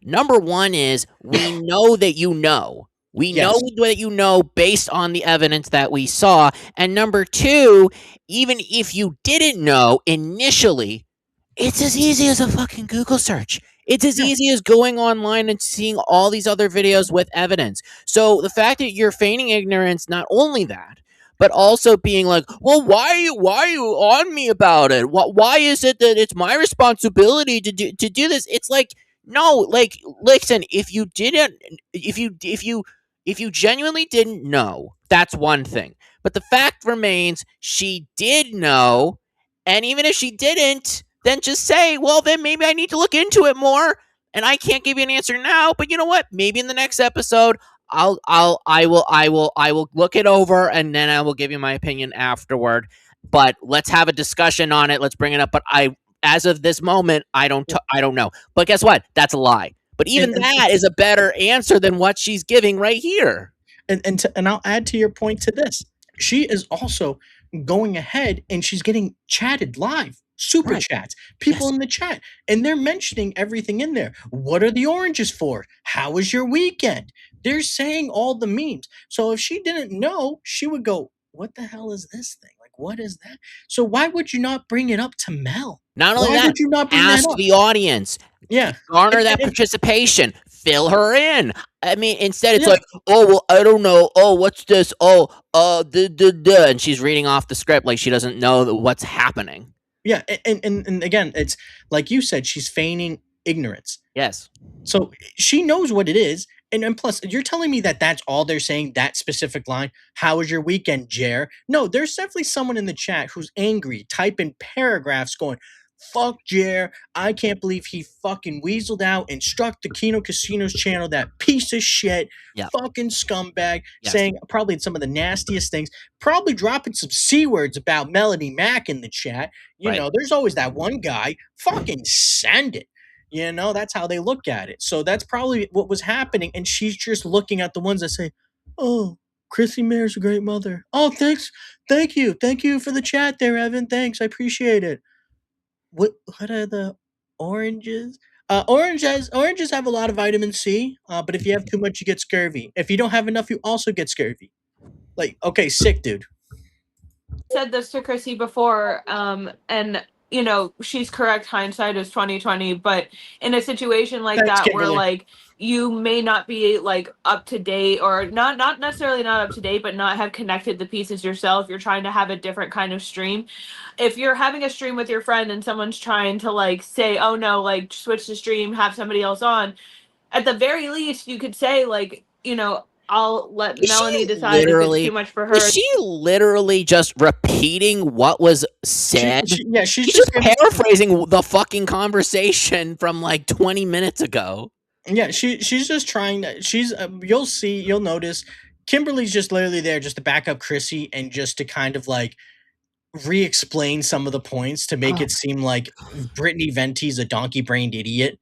Speaker 2: Number one is we know that you know. We know that you know based on the evidence that we saw. And number two, even if you didn't know initially, it's as easy as a fucking Google search. It's as easy as going online and seeing all these other videos with evidence. So the fact that you're feigning ignorance, not only that, but also being like, "Well, why are you on me about it? Why is it that it's my responsibility to do this?" It's like, no, like, listen, if you genuinely didn't know, that's one thing. But the fact remains, she did know, and even if she didn't, then just say, "Well, then maybe I need to look into it more, and I can't give you an answer now, but you know what? Maybe in the next episode, I will look it over, and then I will give you my opinion afterward. But let's have a discussion on it. Let's bring it up." But as of this moment, I don't know. But guess what? That's a lie. But even that is a better answer than what she's giving right here.
Speaker 1: And I'll add to your point to this. She is also going ahead and she's getting chatted live. Super chats, people in the chat, and they're mentioning everything in there. What are the oranges for? How was your weekend? They're saying all the memes. So if she didn't know, she would go, "What the hell is this thing? Like, what is that? So why would you not bring it up to Mel?
Speaker 2: Not only
Speaker 1: why
Speaker 2: that,
Speaker 1: would you not bring
Speaker 2: ask
Speaker 1: that up?
Speaker 2: the audience.
Speaker 1: Yeah.
Speaker 2: Garner that participation. Fill her in. I mean, instead it's
Speaker 1: Yeah.
Speaker 2: like, oh, well, I don't know. Oh, what's this? Oh, and she's reading off the script like she doesn't know what's happening.
Speaker 1: Yeah, and again, it's like you said, she's feigning ignorance.
Speaker 2: Yes.
Speaker 1: So she knows what it is. And plus, you're telling me that that's all they're saying, that specific line? How was your weekend, Jer? No, there's definitely someone in the chat who's angry, typing paragraphs going, fuck Jer. I can't believe he fucking weaseled out and struck the Kino Casinos channel, that piece of shit, fucking scumbag, saying probably some of the nastiest things, probably dropping some C words about Melody Mack in the chat. You know, there's always that one guy. Fucking send it. You know, that's how they look at it. So that's probably what was happening. And she's just looking at the ones that say, oh, Chrissie Mayr's a great mother. Oh, thanks. Thank you. Thank you for the chat there, Evan. Thanks. I appreciate it. What are the oranges? Oranges have a lot of vitamin C, but if you have too much, you get scurvy. If you don't have enough, you also get scurvy. Like, okay, sick, dude.
Speaker 5: Said this to Chrissy before, and you know, she's correct. Hindsight is 20/20. But in a situation like that, where like you may not be like up to date, or not necessarily not up to date, but not have connected the pieces yourself. You're trying to have a different kind of stream. If you're having a stream with your friend and someone's trying to like say, oh no, like switch the stream, have somebody else on, at the very least, you could say like, you know, I'll let Melanie decide if it's too much for her.
Speaker 2: Is she literally just repeating what was said?
Speaker 1: She's
Speaker 2: just paraphrasing the fucking conversation from like 20 minutes ago.
Speaker 1: Yeah, she's just trying to. She's you'll notice Kimberly's just literally there just to back up Chrissy and just to kind of like re-explain some of the points to make it seem like Brittany Venti's a donkey-brained idiot.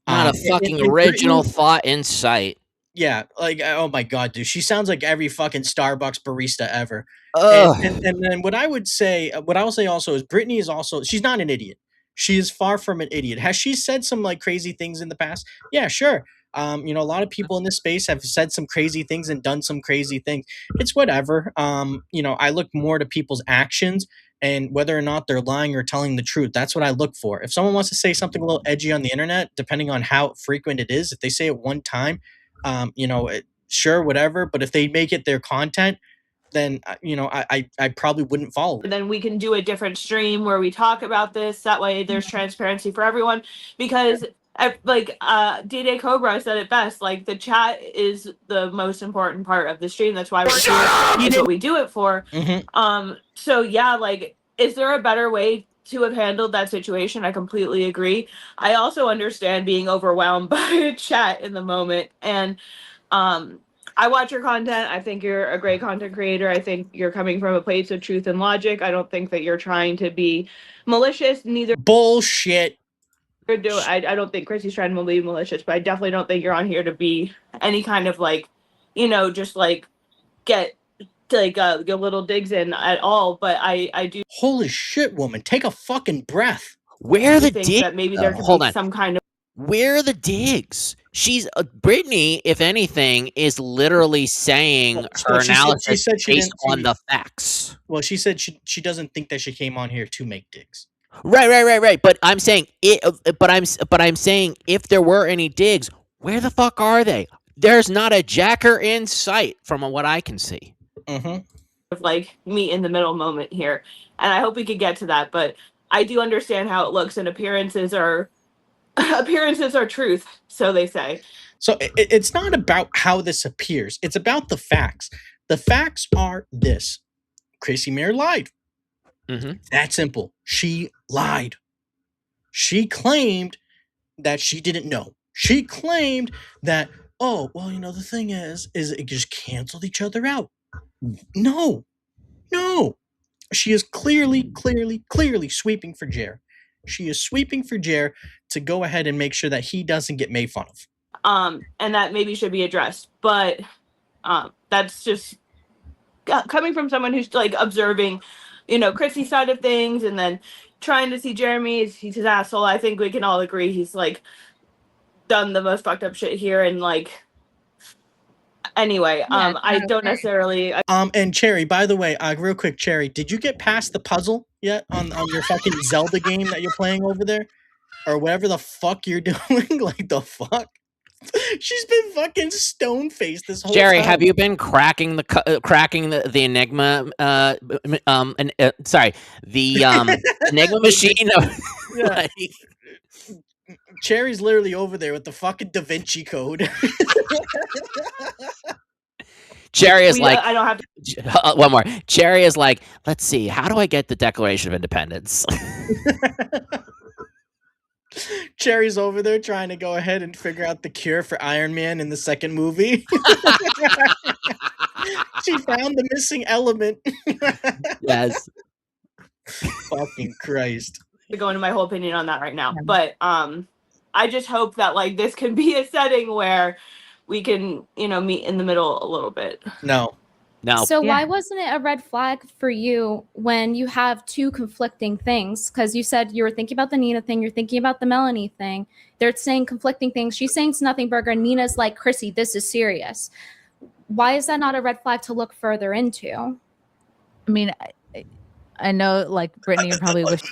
Speaker 2: Not a fucking original thought in sight.
Speaker 1: Yeah, like, oh my god, dude. She sounds like every fucking Starbucks barista ever. And then what I will say also is Brittany is also, she's not an idiot. She is far from an idiot. Has she said some like crazy things in the past? Yeah, sure. You know, a lot of people in this space have said some crazy things and done some crazy things. It's whatever. You know, I look more to people's actions and whether or not they're lying or telling the truth. That's what I look for. If someone wants to say something a little edgy on the internet, depending on how frequent it is, if they say it one time, you know, sure, whatever. But if they make it their content, then you know, I probably wouldn't follow.
Speaker 5: Then we can do a different stream where we talk about this. That way, there's transparency for everyone. Because like D-Day Cobra said it best. Like the chat is the most important part of the stream. That's why we're here. That's what we do it for. So yeah, like, is there a better way to have handled that situation? I completely agree. I also understand being overwhelmed by chat in the moment. And I watch your content. I think you're a great content creator. I think you're coming from a place of truth and logic. I don't think that you're trying to be malicious. Neither
Speaker 1: bullshit.
Speaker 5: I don't think Chrissy's trying to be malicious, but I definitely don't think you're on here to be any kind of like, you know, just like get like little digs in at all. But I do.
Speaker 1: Holy shit, woman! Take a fucking breath.
Speaker 2: Where are the digs?
Speaker 5: That maybe there could be some kind of.
Speaker 2: Where are the digs? She's Brittany, if anything, is literally saying her analysis based on the facts.
Speaker 1: Well, she said she doesn't think that she came on here to make digs.
Speaker 2: Right. But I'm saying it. But I'm saying if there were any digs, where the fuck are they? There's not a jacker in sight, from what I can see.
Speaker 5: Like meet in the middle moment here, and I hope we could get to that. But I do understand how it looks, and appearances are truth, so they say.
Speaker 1: So it's not about how this appears. It's about the facts. The facts are this. Chrissie Mayr lied. That simple. She lied. She claimed that she didn't know. She claimed that, oh, well, you know, the thing is it just canceled each other out. No. She is clearly sweeping for Jer. She is sweeping for Jer to go ahead and make sure that he doesn't get made fun of.
Speaker 5: And that maybe should be addressed. But that's just coming from someone who's like observing, you know, Chrissy's side of things and then trying to see Jeremy. He's his asshole. I think we can all agree he's like done the most fucked up shit here. And like, anyway, I don't necessarily.
Speaker 1: And Cherry, by the way, real quick, Cherry, did you get past the puzzle yet on your fucking Zelda game that you're playing over there, or whatever the fuck you're doing? Like the fuck. She's been fucking stone faced this whole
Speaker 2: Jerry,
Speaker 1: time.
Speaker 2: have you been cracking the Enigma? Sorry, the Enigma machine.
Speaker 1: Yeah.
Speaker 2: Like,
Speaker 1: Cherry's literally over there with the fucking Da Vinci Code.
Speaker 2: Jerry is like,
Speaker 5: I don't have
Speaker 2: to. One more. Jerry is like, let's see, how do I get the Declaration of Independence?
Speaker 1: Cherry's over there trying to go ahead and figure out the cure for Iron Man in the second movie. She found the missing element.
Speaker 2: Yes.
Speaker 1: Fucking Christ.
Speaker 5: to go into my whole opinion on that right now, but I just hope that like this can be a setting where we can, meet in the middle a little bit.
Speaker 1: No.
Speaker 6: So why wasn't it a red flag for you when you have two conflicting things? Because you said you were thinking about the Nina thing, you're thinking about the Melanie thing. They're saying conflicting things. She's saying it's nothing burger, and Nina's like, Chrissy, this is serious. Why is that not a red flag to look further into?
Speaker 3: I mean, I know, like, Brittany, you probably wish.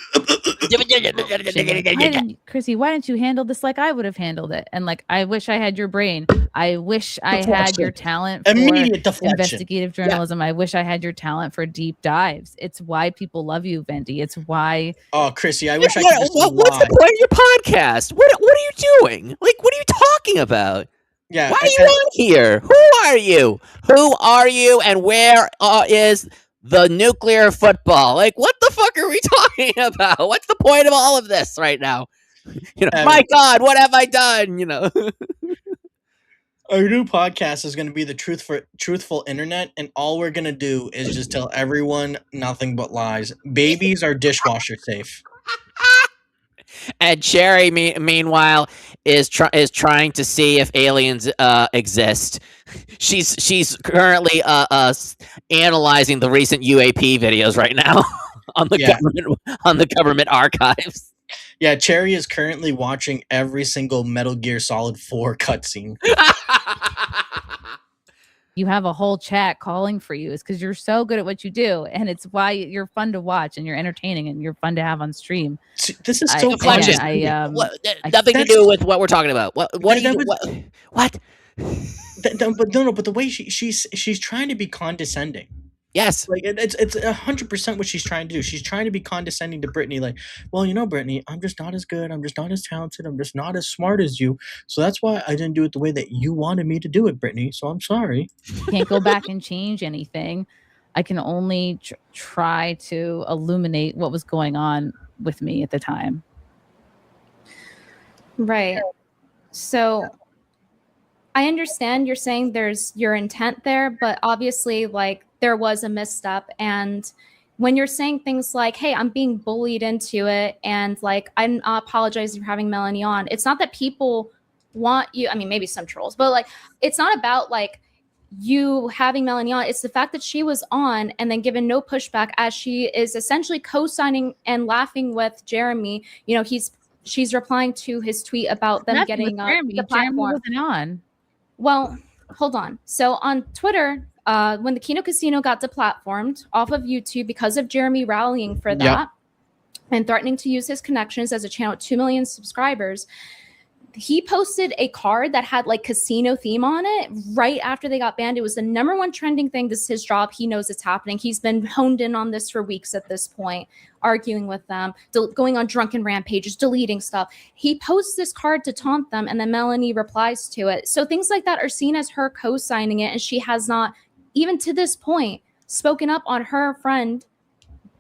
Speaker 3: Chrissy, why didn't you handle this like I would have handled it? And like, I wish I had your brain. I wish I had your talent for investigative journalism. Yeah. I wish I had your talent for deep dives. It's why people love you, Vendi. It's why.
Speaker 1: Oh, Chrissy, I wish I could.
Speaker 2: What's the point of your podcast? What are you doing? Like, what are you talking about?
Speaker 1: Yeah.
Speaker 2: Why are you on here? Who are you? Who are you? And where is the nuclear football? Like, what the fuck are we talking about? What's the point of all of this right now? My God, what have I done?
Speaker 1: Our new podcast is going to be the truthful internet, and all we're going to do is just tell everyone nothing but lies. Babies are dishwasher safe.
Speaker 2: And Cherry, meanwhile, is trying to see if aliens exist. She's currently analyzing the recent UAP videos right now on the government archives.
Speaker 1: Yeah, Cherry is currently watching every single Metal Gear Solid 4 cutscene.
Speaker 3: You have a whole chat calling for you. It's because you're so good at what you do, and it's why you're fun to watch, and you're entertaining, and you're fun to have on stream.
Speaker 1: This is so
Speaker 2: fun. Nothing to do with what we're talking about. What?
Speaker 1: But the way she's trying to be condescending.
Speaker 2: Yes,
Speaker 1: like it's 100% what she's trying to do. She's trying to be condescending to Brittany, like, well, Brittany, I'm just not as good. I'm just not as talented. I'm just not as smart as you. So that's why I didn't do it the way that you wanted me to do it, Brittany. So I'm sorry.
Speaker 3: Can't go back and change anything. I can only try to illuminate what was going on with me at the time.
Speaker 6: Right. So I understand you're saying there's your intent there, but obviously, like, there was a misstep. And when you're saying things like, hey, I'm being bullied into it, and like, I'm apologizing for having Melanie on, it's not that people want you. I mean, maybe some trolls, but like, it's not about like you having Melanie on. It's the fact that she was on and then given no pushback, as she is essentially co-signing and laughing with Jeremy. She's replying to his tweet about them getting on the platform.
Speaker 3: Jeremy wasn't on.
Speaker 6: Well, hold on. So on Twitter, when the Kino Casino got deplatformed off of YouTube because of Jeremy rallying for that and threatening to use his connections as a channel with 2 million subscribers, he posted a card that had like casino theme on it right after they got banned. It was the #1 trending thing. This is his job. He knows it's happening. He's been honed in on this for weeks at this point, arguing with them, going on drunken rampages, deleting stuff. He posts this card to taunt them, and then Melanie replies to it. So things like that are seen as her co-signing it, and she has not, even to this point, spoken up on her friend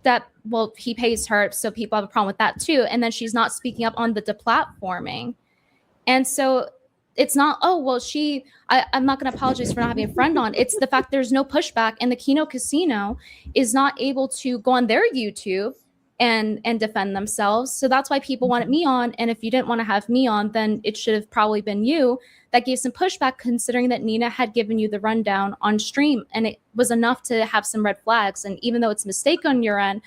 Speaker 6: that, well, he pays her, so people have a problem with that too. And then she's not speaking up on the deplatforming. And so it's not, oh, well, I'm not going to apologize for not having a friend on. It's the fact there's no pushback, and the Kino Casino is not able to go on their YouTube and defend themselves. So that's why people wanted me on. And if you didn't want to have me on, then it should have probably been you that gave some pushback, considering that Nina had given you the rundown on stream. And it was enough to have some red flags. And even though it's a mistake on your end,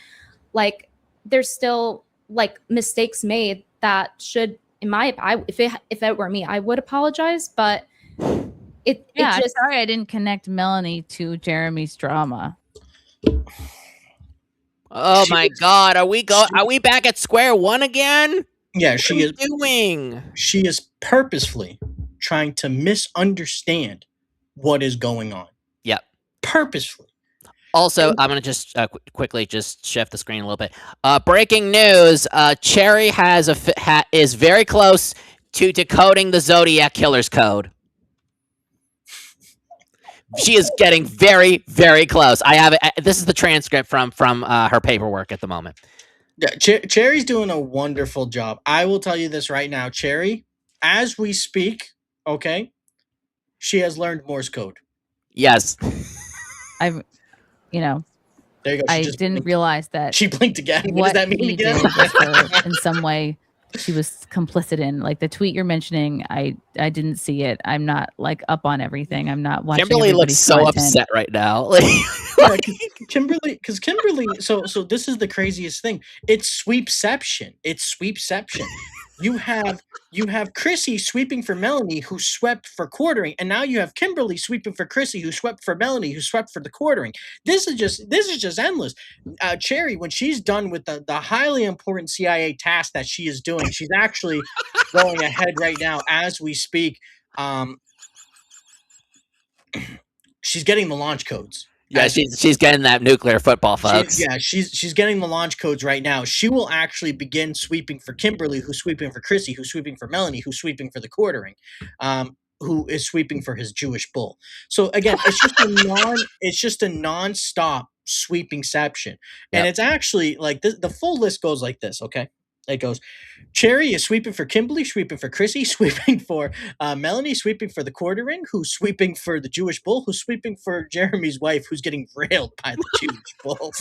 Speaker 6: like, there's still like mistakes made that should, if it were me, I would apologize, but It just
Speaker 3: sorry I didn't connect Melanie to Jeremy's drama.
Speaker 2: Oh my God, are we back at square one again?
Speaker 1: Yeah,
Speaker 2: what
Speaker 1: she is
Speaker 2: doing.
Speaker 1: She is purposefully trying to misunderstand what is going on.
Speaker 2: Yep.
Speaker 1: Purposefully.
Speaker 2: Also, I'm gonna just quickly just shift the screen a little bit. Breaking news: Cherry is very close to decoding the Zodiac Killer's code. She is getting very, very close. I have it. This is the transcript from her paperwork at the moment.
Speaker 1: Yeah, Cherry's doing a wonderful job. I will tell you this right now, Cherry. As we speak, okay, she has learned Morse code.
Speaker 2: Yes.
Speaker 3: There you go. I didn't realize that
Speaker 1: she blinked again. What does that mean again?
Speaker 3: In some way, she was complicit in. Like the tweet you're mentioning, I didn't see it. I'm not like up on everything. I'm not watching.
Speaker 2: Kimberly looks so upset right now.
Speaker 1: Kimberly. So this is the craziest thing. It's sweepception. You have Chrissy sweeping for Melanie, who swept for quartering, and now you have Kimberly sweeping for Chrissy, who swept for Melanie, who swept for the quartering. This is just endless. Cherry, when she's done with the highly important CIA task that she is doing, she's actually going ahead right now as we speak. She's getting the launch codes.
Speaker 2: Yeah, she's getting that nuclear football, folks.
Speaker 1: She's getting the launch codes right now. She will actually begin sweeping for Kimberly, who's sweeping for Chrissy, who's sweeping for Melanie, who's sweeping for the quartering, who is sweeping for his Jewish bull. So again, it's just a non-stop sweepingception. And it's actually like this, the full list goes like this, okay? It goes, Cherry is sweeping for Kimberly, sweeping for Chrissy, sweeping for Melanie, sweeping for the quartering, who's sweeping for the Jewish bull, who's sweeping for Jeremy's wife, who's getting railed by the Jewish bull.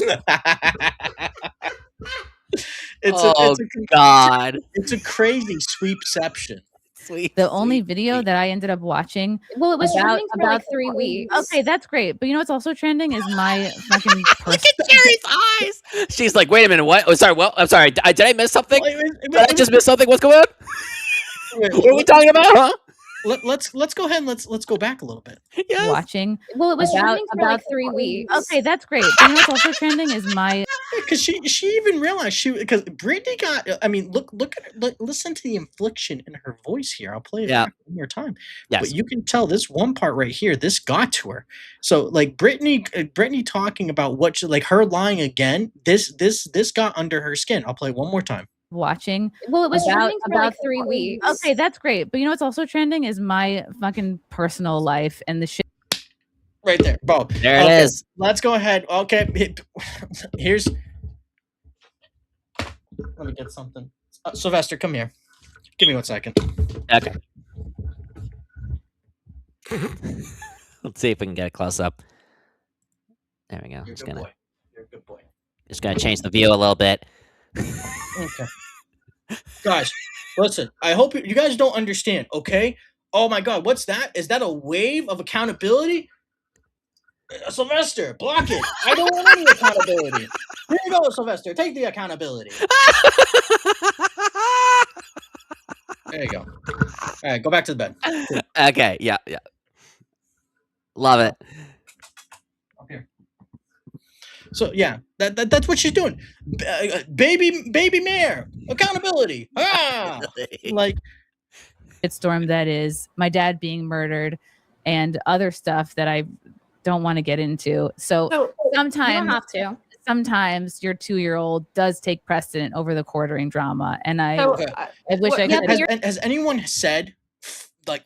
Speaker 2: God.
Speaker 1: It's a crazy sweepception.
Speaker 3: The only video that I ended up watching.
Speaker 6: Well, it was trending for like 3 weeks.
Speaker 3: Okay, that's great. But you know what's also trending is my fucking
Speaker 2: Look at Cherry's eyes. She's like, wait a minute, what? Oh, sorry. Well, I'm sorry. Did I miss something? Did I just miss something? What's going on? What are we talking about? Huh?
Speaker 1: Let's go ahead and let's go back a little bit.
Speaker 3: Yes. Watching.
Speaker 6: Well, it was trending for
Speaker 3: about
Speaker 6: like 3 weeks.
Speaker 3: Okay, that's great. But you know what's also trending is my.
Speaker 1: Because she even realized because Brittany got. I mean, listen to the inflection in her voice here. I'll play it back one more time.
Speaker 2: Yes.
Speaker 1: But you can tell this one part right here. This got to her. So like Brittany talking about what she, like her lying again. This got under her skin. I'll play it one more time.
Speaker 3: Watching.
Speaker 6: Well, it was trending for like 3 weeks.
Speaker 3: Okay, that's great. But you know what's also trending is my fucking personal life and the shit.
Speaker 1: Right there, Bob.
Speaker 2: There it is.
Speaker 1: Let's go ahead. Okay, here's. Let me get something. Sylvester, come here. Give me 1 second.
Speaker 2: Okay. Let's see if we can get a close up. There we go.
Speaker 1: You're a good boy.
Speaker 2: Just gonna change the view a little bit.
Speaker 1: Okay. Guys, listen. I hope you guys don't understand, okay? Oh my God, what's that? Is that a wave of accountability? Sylvester, block it. I don't want any accountability. Here you go, Sylvester. Take the accountability. There you go. All right, go back to the bed. Cool.
Speaker 2: Okay, yeah. Love it.
Speaker 1: Okay. So yeah, that's what she's doing. Baby Mayr, accountability. Like
Speaker 3: shitstorm that is my dad being murdered and other stuff that I don't want to get into. So sometimes
Speaker 6: you don't have to.
Speaker 3: Sometimes your 2-year-old does take precedent over the quartering drama, and I wish I could.
Speaker 1: Has anyone said like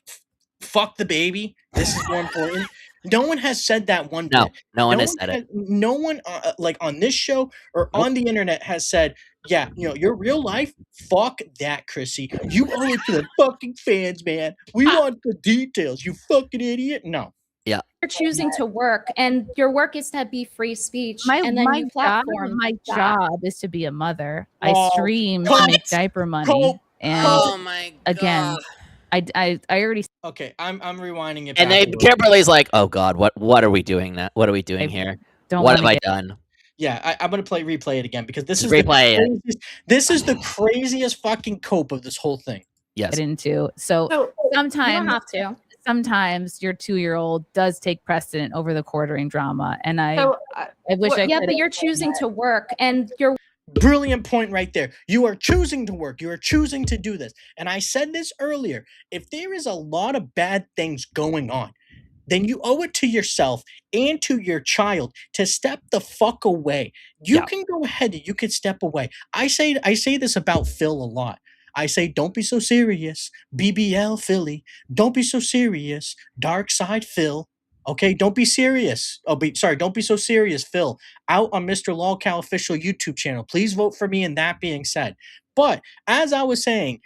Speaker 1: fuck the baby? This is more important. No one has said that one bit.
Speaker 2: No one has said it.
Speaker 1: No one like on this show or on the internet has said, yeah, your real life, fuck that, Chrissy. You owe it to the fucking fans, man. We want the details, you fucking idiot. No.
Speaker 2: Yeah.
Speaker 6: You're choosing to work, and your work is to be free speech. And then you platform.
Speaker 3: My job is to be a mother. I stream to make diaper money. And
Speaker 2: oh my God.
Speaker 3: Again, I already.
Speaker 1: Okay, I'm rewinding it.
Speaker 2: And then Kimberly's like, "Oh God, what are we doing? What are we doing here? What have I done?"
Speaker 1: Yeah, I'm gonna replay it again because this is
Speaker 2: this
Speaker 1: is the craziest fucking cope of this whole thing.
Speaker 2: Yes.
Speaker 3: Get into. So sometimes
Speaker 6: you don't have to.
Speaker 3: sometimes your 2-year-old does take precedent over the quartering drama, and I wish I could.
Speaker 6: Yeah, but you're choosing to work, and you're
Speaker 1: brilliant point right there. You are choosing to work. You are choosing to do this. And I said this earlier. If there is a lot of bad things going on, then you owe it to yourself and to your child to step the fuck away. You can go ahead and you can step away. I say this about Phil a lot. I say, don't be so serious. BBL Philly. Don't be so serious. Dark Side Phil. Okay, don't be serious. Don't be so serious, Phil. Out on Mr. Lolcow official YouTube channel. Please vote for me. And that being said, but as I was saying,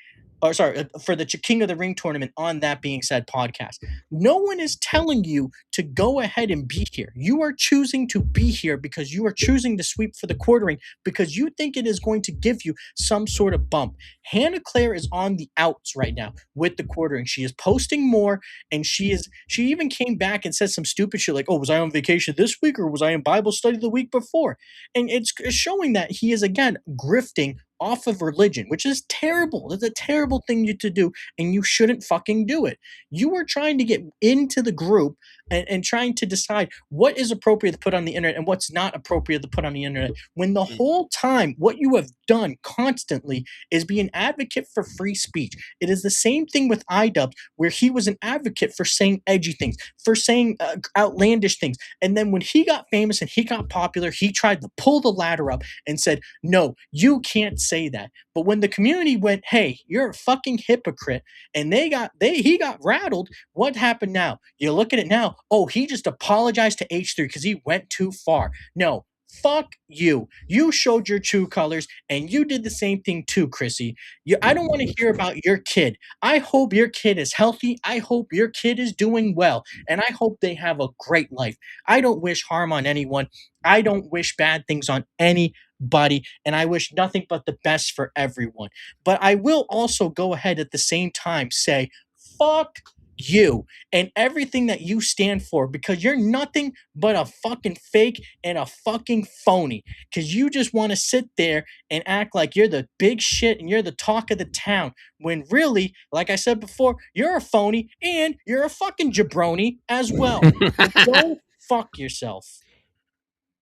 Speaker 1: for the King of the Ring tournament on That Being Said podcast, no one is telling you to go ahead and be here. You are choosing to be here because you are choosing to sweep for the quartering because you think it is going to give you some sort of bump. Hannah Claire is on the outs right now with the quartering. She is posting more, and she even came back and said some stupid shit like, oh, was I on vacation this week or was I in Bible study the week before? And it's showing that he is, again, grifting off of religion, which is terrible. That's a terrible thing to do, and you shouldn't fucking do it. You are trying to get into the group and trying to decide what is appropriate to put on the internet and what's not appropriate to put on the internet, when the whole time what you have done constantly is be an advocate for free speech. It is the same thing with iDubbbz, where he was an advocate for saying edgy things, for saying outlandish things. And then when he got famous and he got popular, he tried to pull the ladder up and said, no, you can't say that. But when the community went, hey, you're a fucking hypocrite, and he got rattled, what happened now? You look at it now, oh, he just apologized to H3 because he went too far. No, fuck you. You showed your true colors, and you did the same thing too, Chrissy. I don't want to hear about your kid. I hope your kid is healthy. I hope your kid is doing well, and I hope they have a great life. I don't wish harm on anyone. I don't wish bad things on anybody, and I wish nothing but the best for everyone. But I will also go ahead at the same time say, fuck you and everything that you stand for, because you're nothing but a fucking fake and a fucking phony, because you just want to sit there and act like you're the big shit and you're the talk of the town, when really, like I said before, you're a phony and you're a fucking jabroni as well. So go fuck yourself.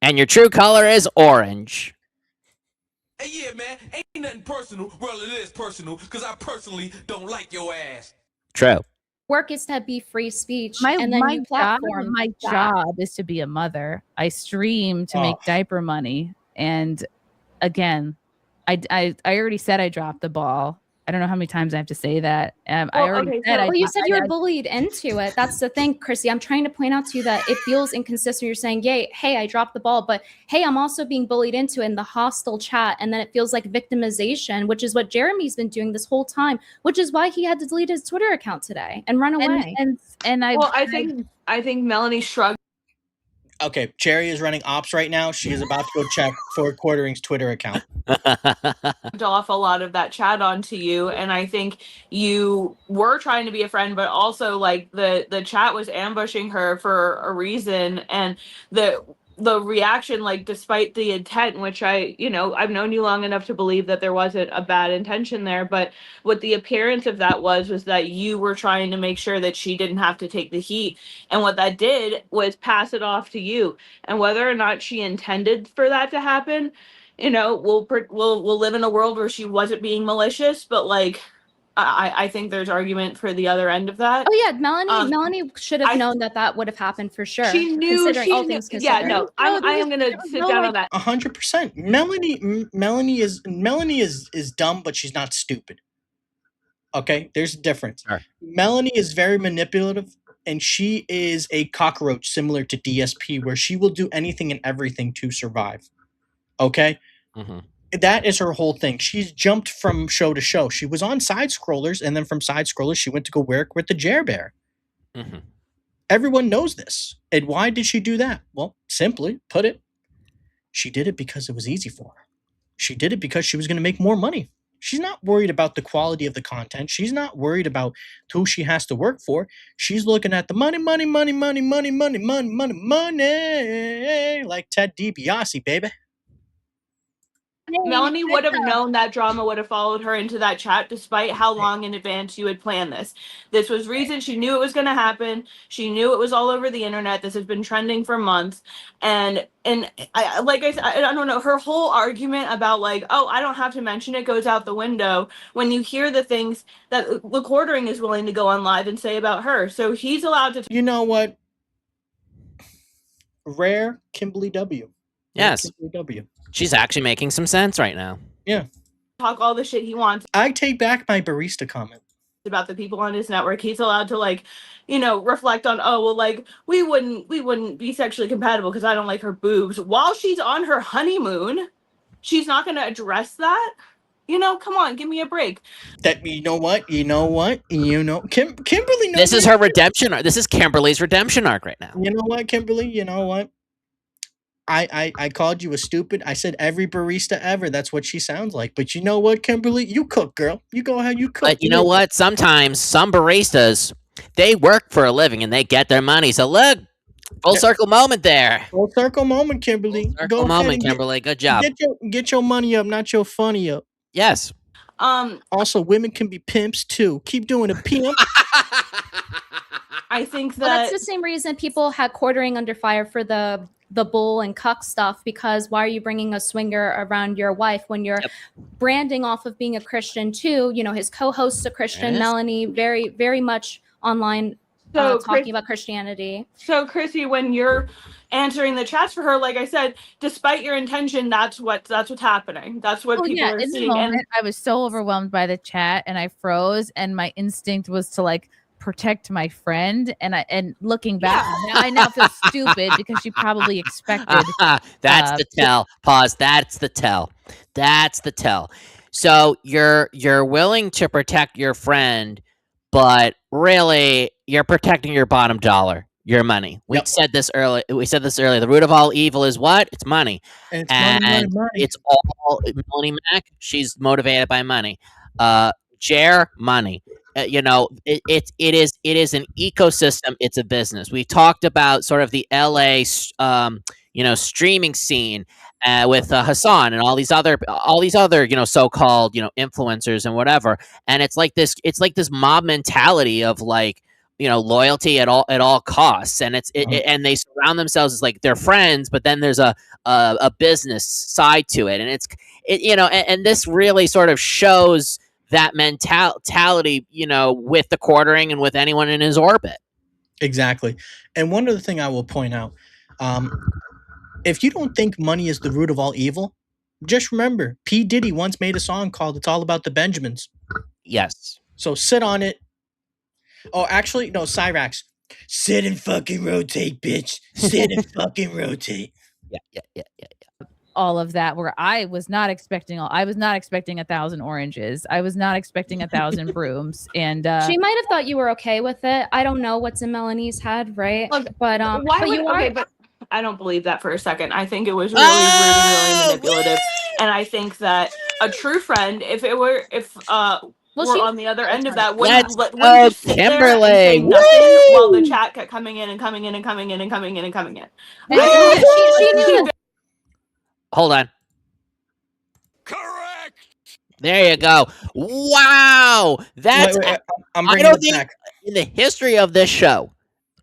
Speaker 2: And your true color is orange.
Speaker 11: Hey, yeah, man, ain't nothing personal. Well, it is personal, because I personally don't like your ass.
Speaker 2: True.
Speaker 6: Work is to be free speech, and then you platform.
Speaker 3: My job is to be a mother. I stream to make diaper money, and again, I already said I dropped the ball. I don't know how many times I have to say that. I already said.
Speaker 6: You said you were bullied into it. That's the thing, Chrissy. I'm trying to point out to you that it feels inconsistent. You're saying, "Yay, hey, I dropped the ball," but hey, I'm also being bullied into it in the hostile chat, and then it feels like victimization, which is what Jeremy's been doing this whole time, which is why he had to delete his Twitter account today and run away.
Speaker 5: I think Melanie shrugged.
Speaker 1: Okay, Cherry is running ops right now. She is about to go check for Quartering's Twitter account.
Speaker 5: Off a lot of that chat onto you, and I think you were trying to be a friend, but also like the chat was ambushing her for a reason, and the reaction, like, despite the intent, which I've known you long enough to believe that there wasn't a bad intention there, but what the appearance of that was that you were trying to make sure that she didn't have to take the heat, and what that did was pass it off to you. And whether or not she intended for that to happen, we'll live in a world where she wasn't being malicious, but like, I think there's argument for the other end of that.
Speaker 6: Oh yeah, Melanie should have known that would have happened for sure.
Speaker 5: She knew.
Speaker 6: All things considered.
Speaker 5: Yeah, no, I am gonna sit down on that.
Speaker 1: 100%. Melanie is dumb, but she's not stupid. Okay, there's a difference. Sure. Melanie is very manipulative, and she is a cockroach similar to DSP, where she will do anything and everything to survive. Okay. Mm-hmm. That is her whole thing. She's jumped from show to show. She was on Side Scrollers, and then from Side Scrollers, she went to go work with the Jer Bear. Mm-hmm. Everyone knows this. And why did she do that? Well, simply put it, she did it because it was easy for her. She did it because she was going to make more money. She's not worried about the quality of the content. She's not worried about who she has to work for. She's looking at the money, money, money, money, money, money, money, money, money, like Ted DiBiase, baby.
Speaker 5: Melanie would have known that drama would have followed her into that chat, despite how long in advance you had planned this. This was reason she knew it was going to happen. She knew it was all over the internet. This has been trending for months, and I, like I said, I don't know. Her whole argument about like, oh, I don't have to mention it goes out the window when you hear the things that the quartering is willing to go on live and say about her. So he's allowed to.
Speaker 1: You know what? Rare Kimberly W.
Speaker 2: Yes.
Speaker 1: Kimberly W.
Speaker 2: She's actually making some sense right now.
Speaker 1: Yeah.
Speaker 5: Talk all the shit he wants.
Speaker 1: I take back my barista comment
Speaker 5: about the people on his network. He's allowed to like, reflect on, oh, well, like we wouldn't be sexually compatible because I don't like her boobs. While she's on her honeymoon, she's not going to address that. Come on, give me a break.
Speaker 1: That you know what? Kimberly knows
Speaker 2: this is her redemption arc. This is Kimberly's redemption arc right now.
Speaker 1: You know what, Kimberly? You know what? I called you a stupid. I said every barista ever. That's what she sounds like. But you know what, Kimberly? You cook, girl. You go ahead. You cook.
Speaker 2: But you know what? Sometimes some baristas, they work for a living and they get their money. So look, full circle moment there.
Speaker 1: Full circle moment, Kimberly.
Speaker 2: Full circle moment, Kimberly. Good job.
Speaker 1: Get your money up, not your funny up.
Speaker 2: Yes.
Speaker 1: Also, women can be pimps too. Keep doing it, pimp.
Speaker 5: I think that
Speaker 6: that's the same reason people had quartering under fire for the bull and cuck stuff, because why are you bringing a swinger around your wife when you're branding off of being a Christian too? His co-host's a Christian, Melanie, very, very much online talking about Christianity.
Speaker 5: So Chrissy, when you're answering the chats for her, like I said, despite your intention, that's what's happening. That's what people are seeing.
Speaker 3: And I was so overwhelmed by the chat and I froze, and my instinct was to like protect my friend, and looking back I now feel stupid because she probably expected
Speaker 2: that's the tell. Pause. That's the tell. So you're willing to protect your friend, but really you're protecting your bottom dollar, your money. We said this earlier. The root of all evil is what? It's money. And
Speaker 1: money.
Speaker 2: It's all Melanie Mac. She's motivated by money. Jer, money. It is an ecosystem. It's a business. We talked about sort of the LA, streaming scene with Hassan and all these other, so-called, influencers and whatever. And it's like this mob mentality of like, loyalty at all costs. And and they surround themselves as like their friends, but then there's a business side to it. And and this really sort of shows that mentality, with the quartering and with anyone in his orbit.
Speaker 1: Exactly. And one other thing I will point out, if you don't think money is the root of all evil, just remember, P. Diddy once made a song called It's All About the Benjamins.
Speaker 2: Yes.
Speaker 1: So sit on it. Oh, actually, no, Cyrax. Sit and fucking rotate, bitch. Sit and fucking rotate.
Speaker 2: Yeah.
Speaker 3: All of that, where I was not expecting 1,000 oranges. I was not expecting 1,000 brooms. And
Speaker 6: she might have thought you were okay with it. I don't know what's in Melanie's head, right?
Speaker 5: Look,
Speaker 6: but
Speaker 5: I don't believe that for a second. I think it was really, really manipulative. And I think that a true friend, if we're on the other end of that, wouldn't just sit there and say nothing while the chat kept coming in and coming in and coming in and coming in and coming in.
Speaker 6: She knew.
Speaker 2: Hold on.
Speaker 11: Correct.
Speaker 2: There you go. Wow. That's
Speaker 1: I'm bringing it back.
Speaker 2: In the history of this show,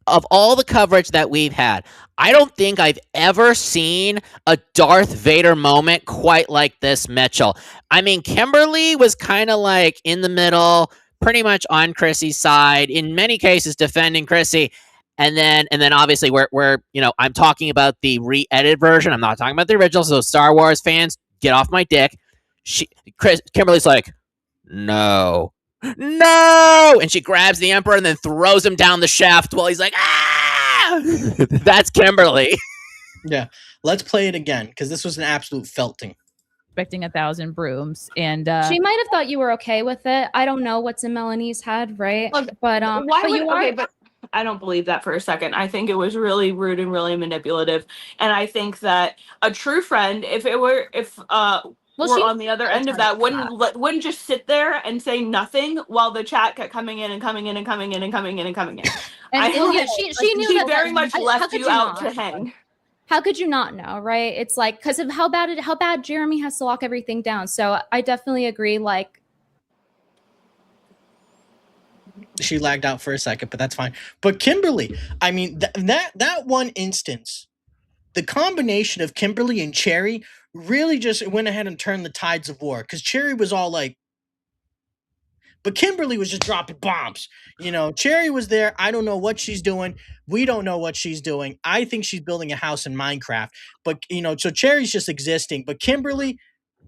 Speaker 2: of all the coverage that we've had, I don't think I've ever seen a Darth Vader moment quite like this, Mitchell. I mean, Kimberly was kind of like in the middle, pretty much on Chrissy's side, in many cases defending Chrissy. And then obviously we're I'm talking about the re-edited version. I'm not talking about the original. So Star Wars fans, get off my dick. Kimberly's like, no, and she grabs the Emperor and then throws him down the shaft while he's like, ah. That's Kimberly.
Speaker 1: Yeah, let's play it again because this was an absolute felting.
Speaker 3: Expecting 1,000 brooms, and
Speaker 6: she might have thought you were okay with it. I don't know what's in Melanie's head, right?
Speaker 5: Look, but I don't believe that for a second. I think it was really rude and really manipulative. And I think that a true friend, if we're on the other end of that, wouldn't just sit there and say nothing while the chat kept coming in and coming in and coming in and coming in and coming in.
Speaker 6: And she knew
Speaker 5: she
Speaker 6: that
Speaker 5: very much left you out to hang.
Speaker 6: how could you not know, right? It's like, because of how bad Jeremy has to lock everything down. So I definitely agree. Like,
Speaker 1: she lagged out for a second, but that's fine. But Kimberly, I mean, that one instance, the combination of Kimberly and Cherry really just went ahead and turned the tides of war, because Cherry was all like, but Kimberly was just dropping bombs. You know, Cherry was there. I don't know what she's doing. We don't know what she's doing. I think she's building a house in Minecraft. But, you know, so Cherry's just existing. But Kimberly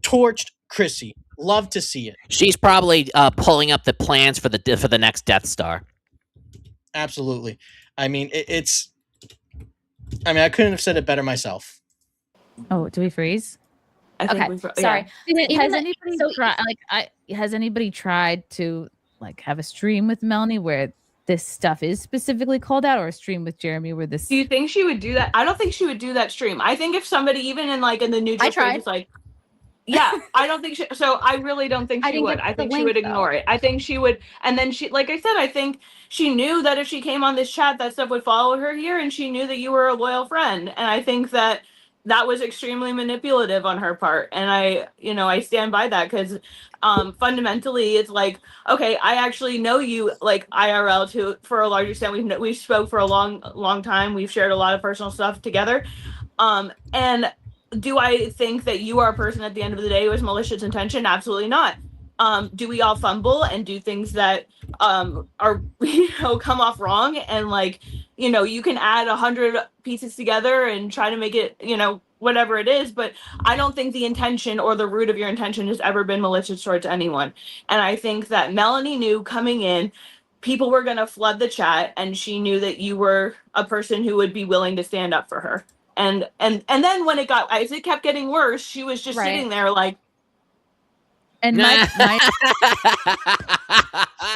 Speaker 1: torched Chrissie. Love to see it.
Speaker 2: She's probably pulling up the plans for the next Death Star.
Speaker 1: Absolutely. I mean, I couldn't have said it better myself.
Speaker 3: Oh, do we freeze?
Speaker 6: Okay, sorry.
Speaker 3: Has anybody tried to like have a stream with Melanie where this stuff is specifically called out, or a stream with Jeremy where this?
Speaker 5: Do you think she would do that? I don't think she would do that stream. I think if somebody, even in the neutral space, is like, yeah, I don't think so. I really don't think she would. I think she would ignore it. I think she would, and then she, like I said, I think she knew that if she came on this chat, that stuff would follow her here, and she knew that you were a loyal friend, and I think that was extremely manipulative on her part, and I stand by that, because fundamentally it's like, okay, I actually know you like IRL for a large extent. We've spoke for a long time. We've shared a lot of personal stuff together, and do I think that you are a person at the end of the day who has malicious intention? Absolutely not. Do we all fumble and do things that are come off wrong, and you can add 100 pieces together and try to make it whatever it is, but I don't think the intention or the root of your intention has ever been malicious towards anyone. And I think that Melanie knew coming in people were going to flood the chat, and she knew that you were a person who would be willing to stand up for her. And then when as it kept getting worse, she was just sitting there like.
Speaker 3: And Mike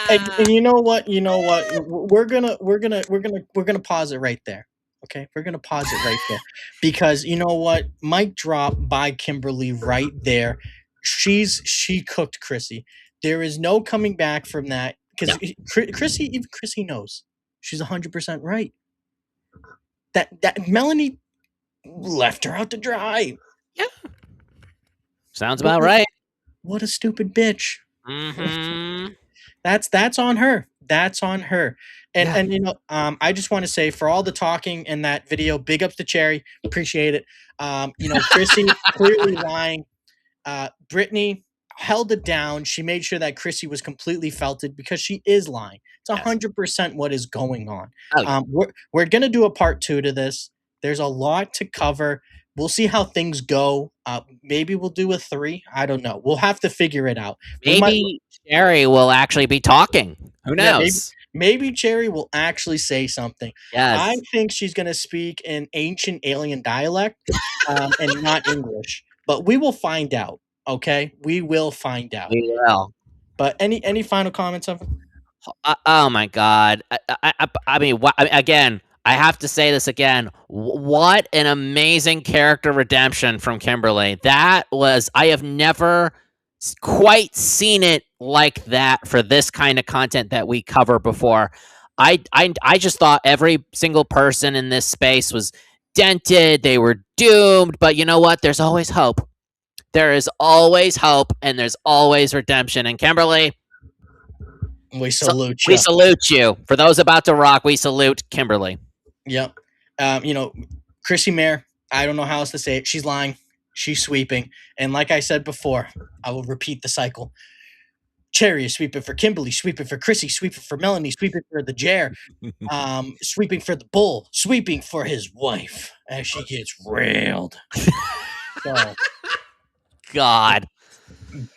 Speaker 1: and you know what? We're gonna pause it right there. Okay, we're gonna pause it right there, because you know what? Mic drop by Kimberly right there. She cooked Chrissie. There is no coming back from that, because Chrissie knows she's 100% right. That Melanie left her out to dry.
Speaker 2: Yeah, sounds about right.
Speaker 1: What a stupid bitch.
Speaker 2: Mm-hmm.
Speaker 1: That's on her. That's on her. And I just want to say, for all the talking in that video, big ups to Cherry. Appreciate it. Chrissie clearly lying. Brittany held it down. She made sure that Chrissie was completely felted, because she is lying. It's 100% what is going on.
Speaker 2: Oh, yeah.
Speaker 1: We're gonna do a part 2 to this. There's a lot to cover. We'll see how things go. Maybe we'll do a 3. I don't know. We'll have to figure it out.
Speaker 2: Maybe Cherry will actually be talking. Who knows?
Speaker 1: Maybe Cherry will actually say something.
Speaker 2: Yes.
Speaker 1: I think she's going to speak in ancient alien dialect and not English. But we will find out. Okay? We will find out.
Speaker 2: We will.
Speaker 1: But any final comments of it?
Speaker 2: Oh my God! I mean, again, I have to say this again. What an amazing character redemption from Kimberly. That was, I have never quite seen it like that for this kind of content that we cover before. I just thought every single person in this space was dented. They were doomed. But you know what? There's always hope. There is always hope, and there's always redemption. And Kimberly,
Speaker 1: we salute you.
Speaker 2: We salute you. For those about to rock, we salute Kimberly.
Speaker 1: Yep. Chrissie Mayr, I don't know how else to say it. She's lying. She's sweeping. And like I said before, I will repeat the cycle. Cherry is sweeping for Kimberly, sweeping for Chrissie, sweeping for Melanie, sweeping for the Jer, sweeping for the Bull, sweeping for his wife as she gets railed. So,
Speaker 2: God.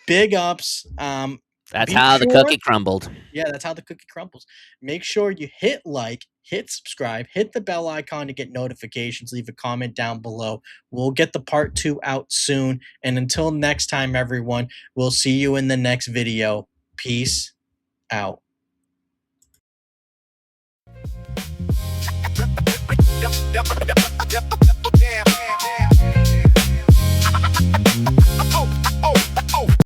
Speaker 1: Big ups.
Speaker 2: That's how the cookie crumbled.
Speaker 1: Yeah, that's how the cookie crumbles. Make sure you hit like, hit subscribe, hit the bell icon to get notifications. Leave a comment down below. We'll get the part 2 out soon. And until next time, everyone, we'll see you in the next video. Peace out.
Speaker 11: Yep.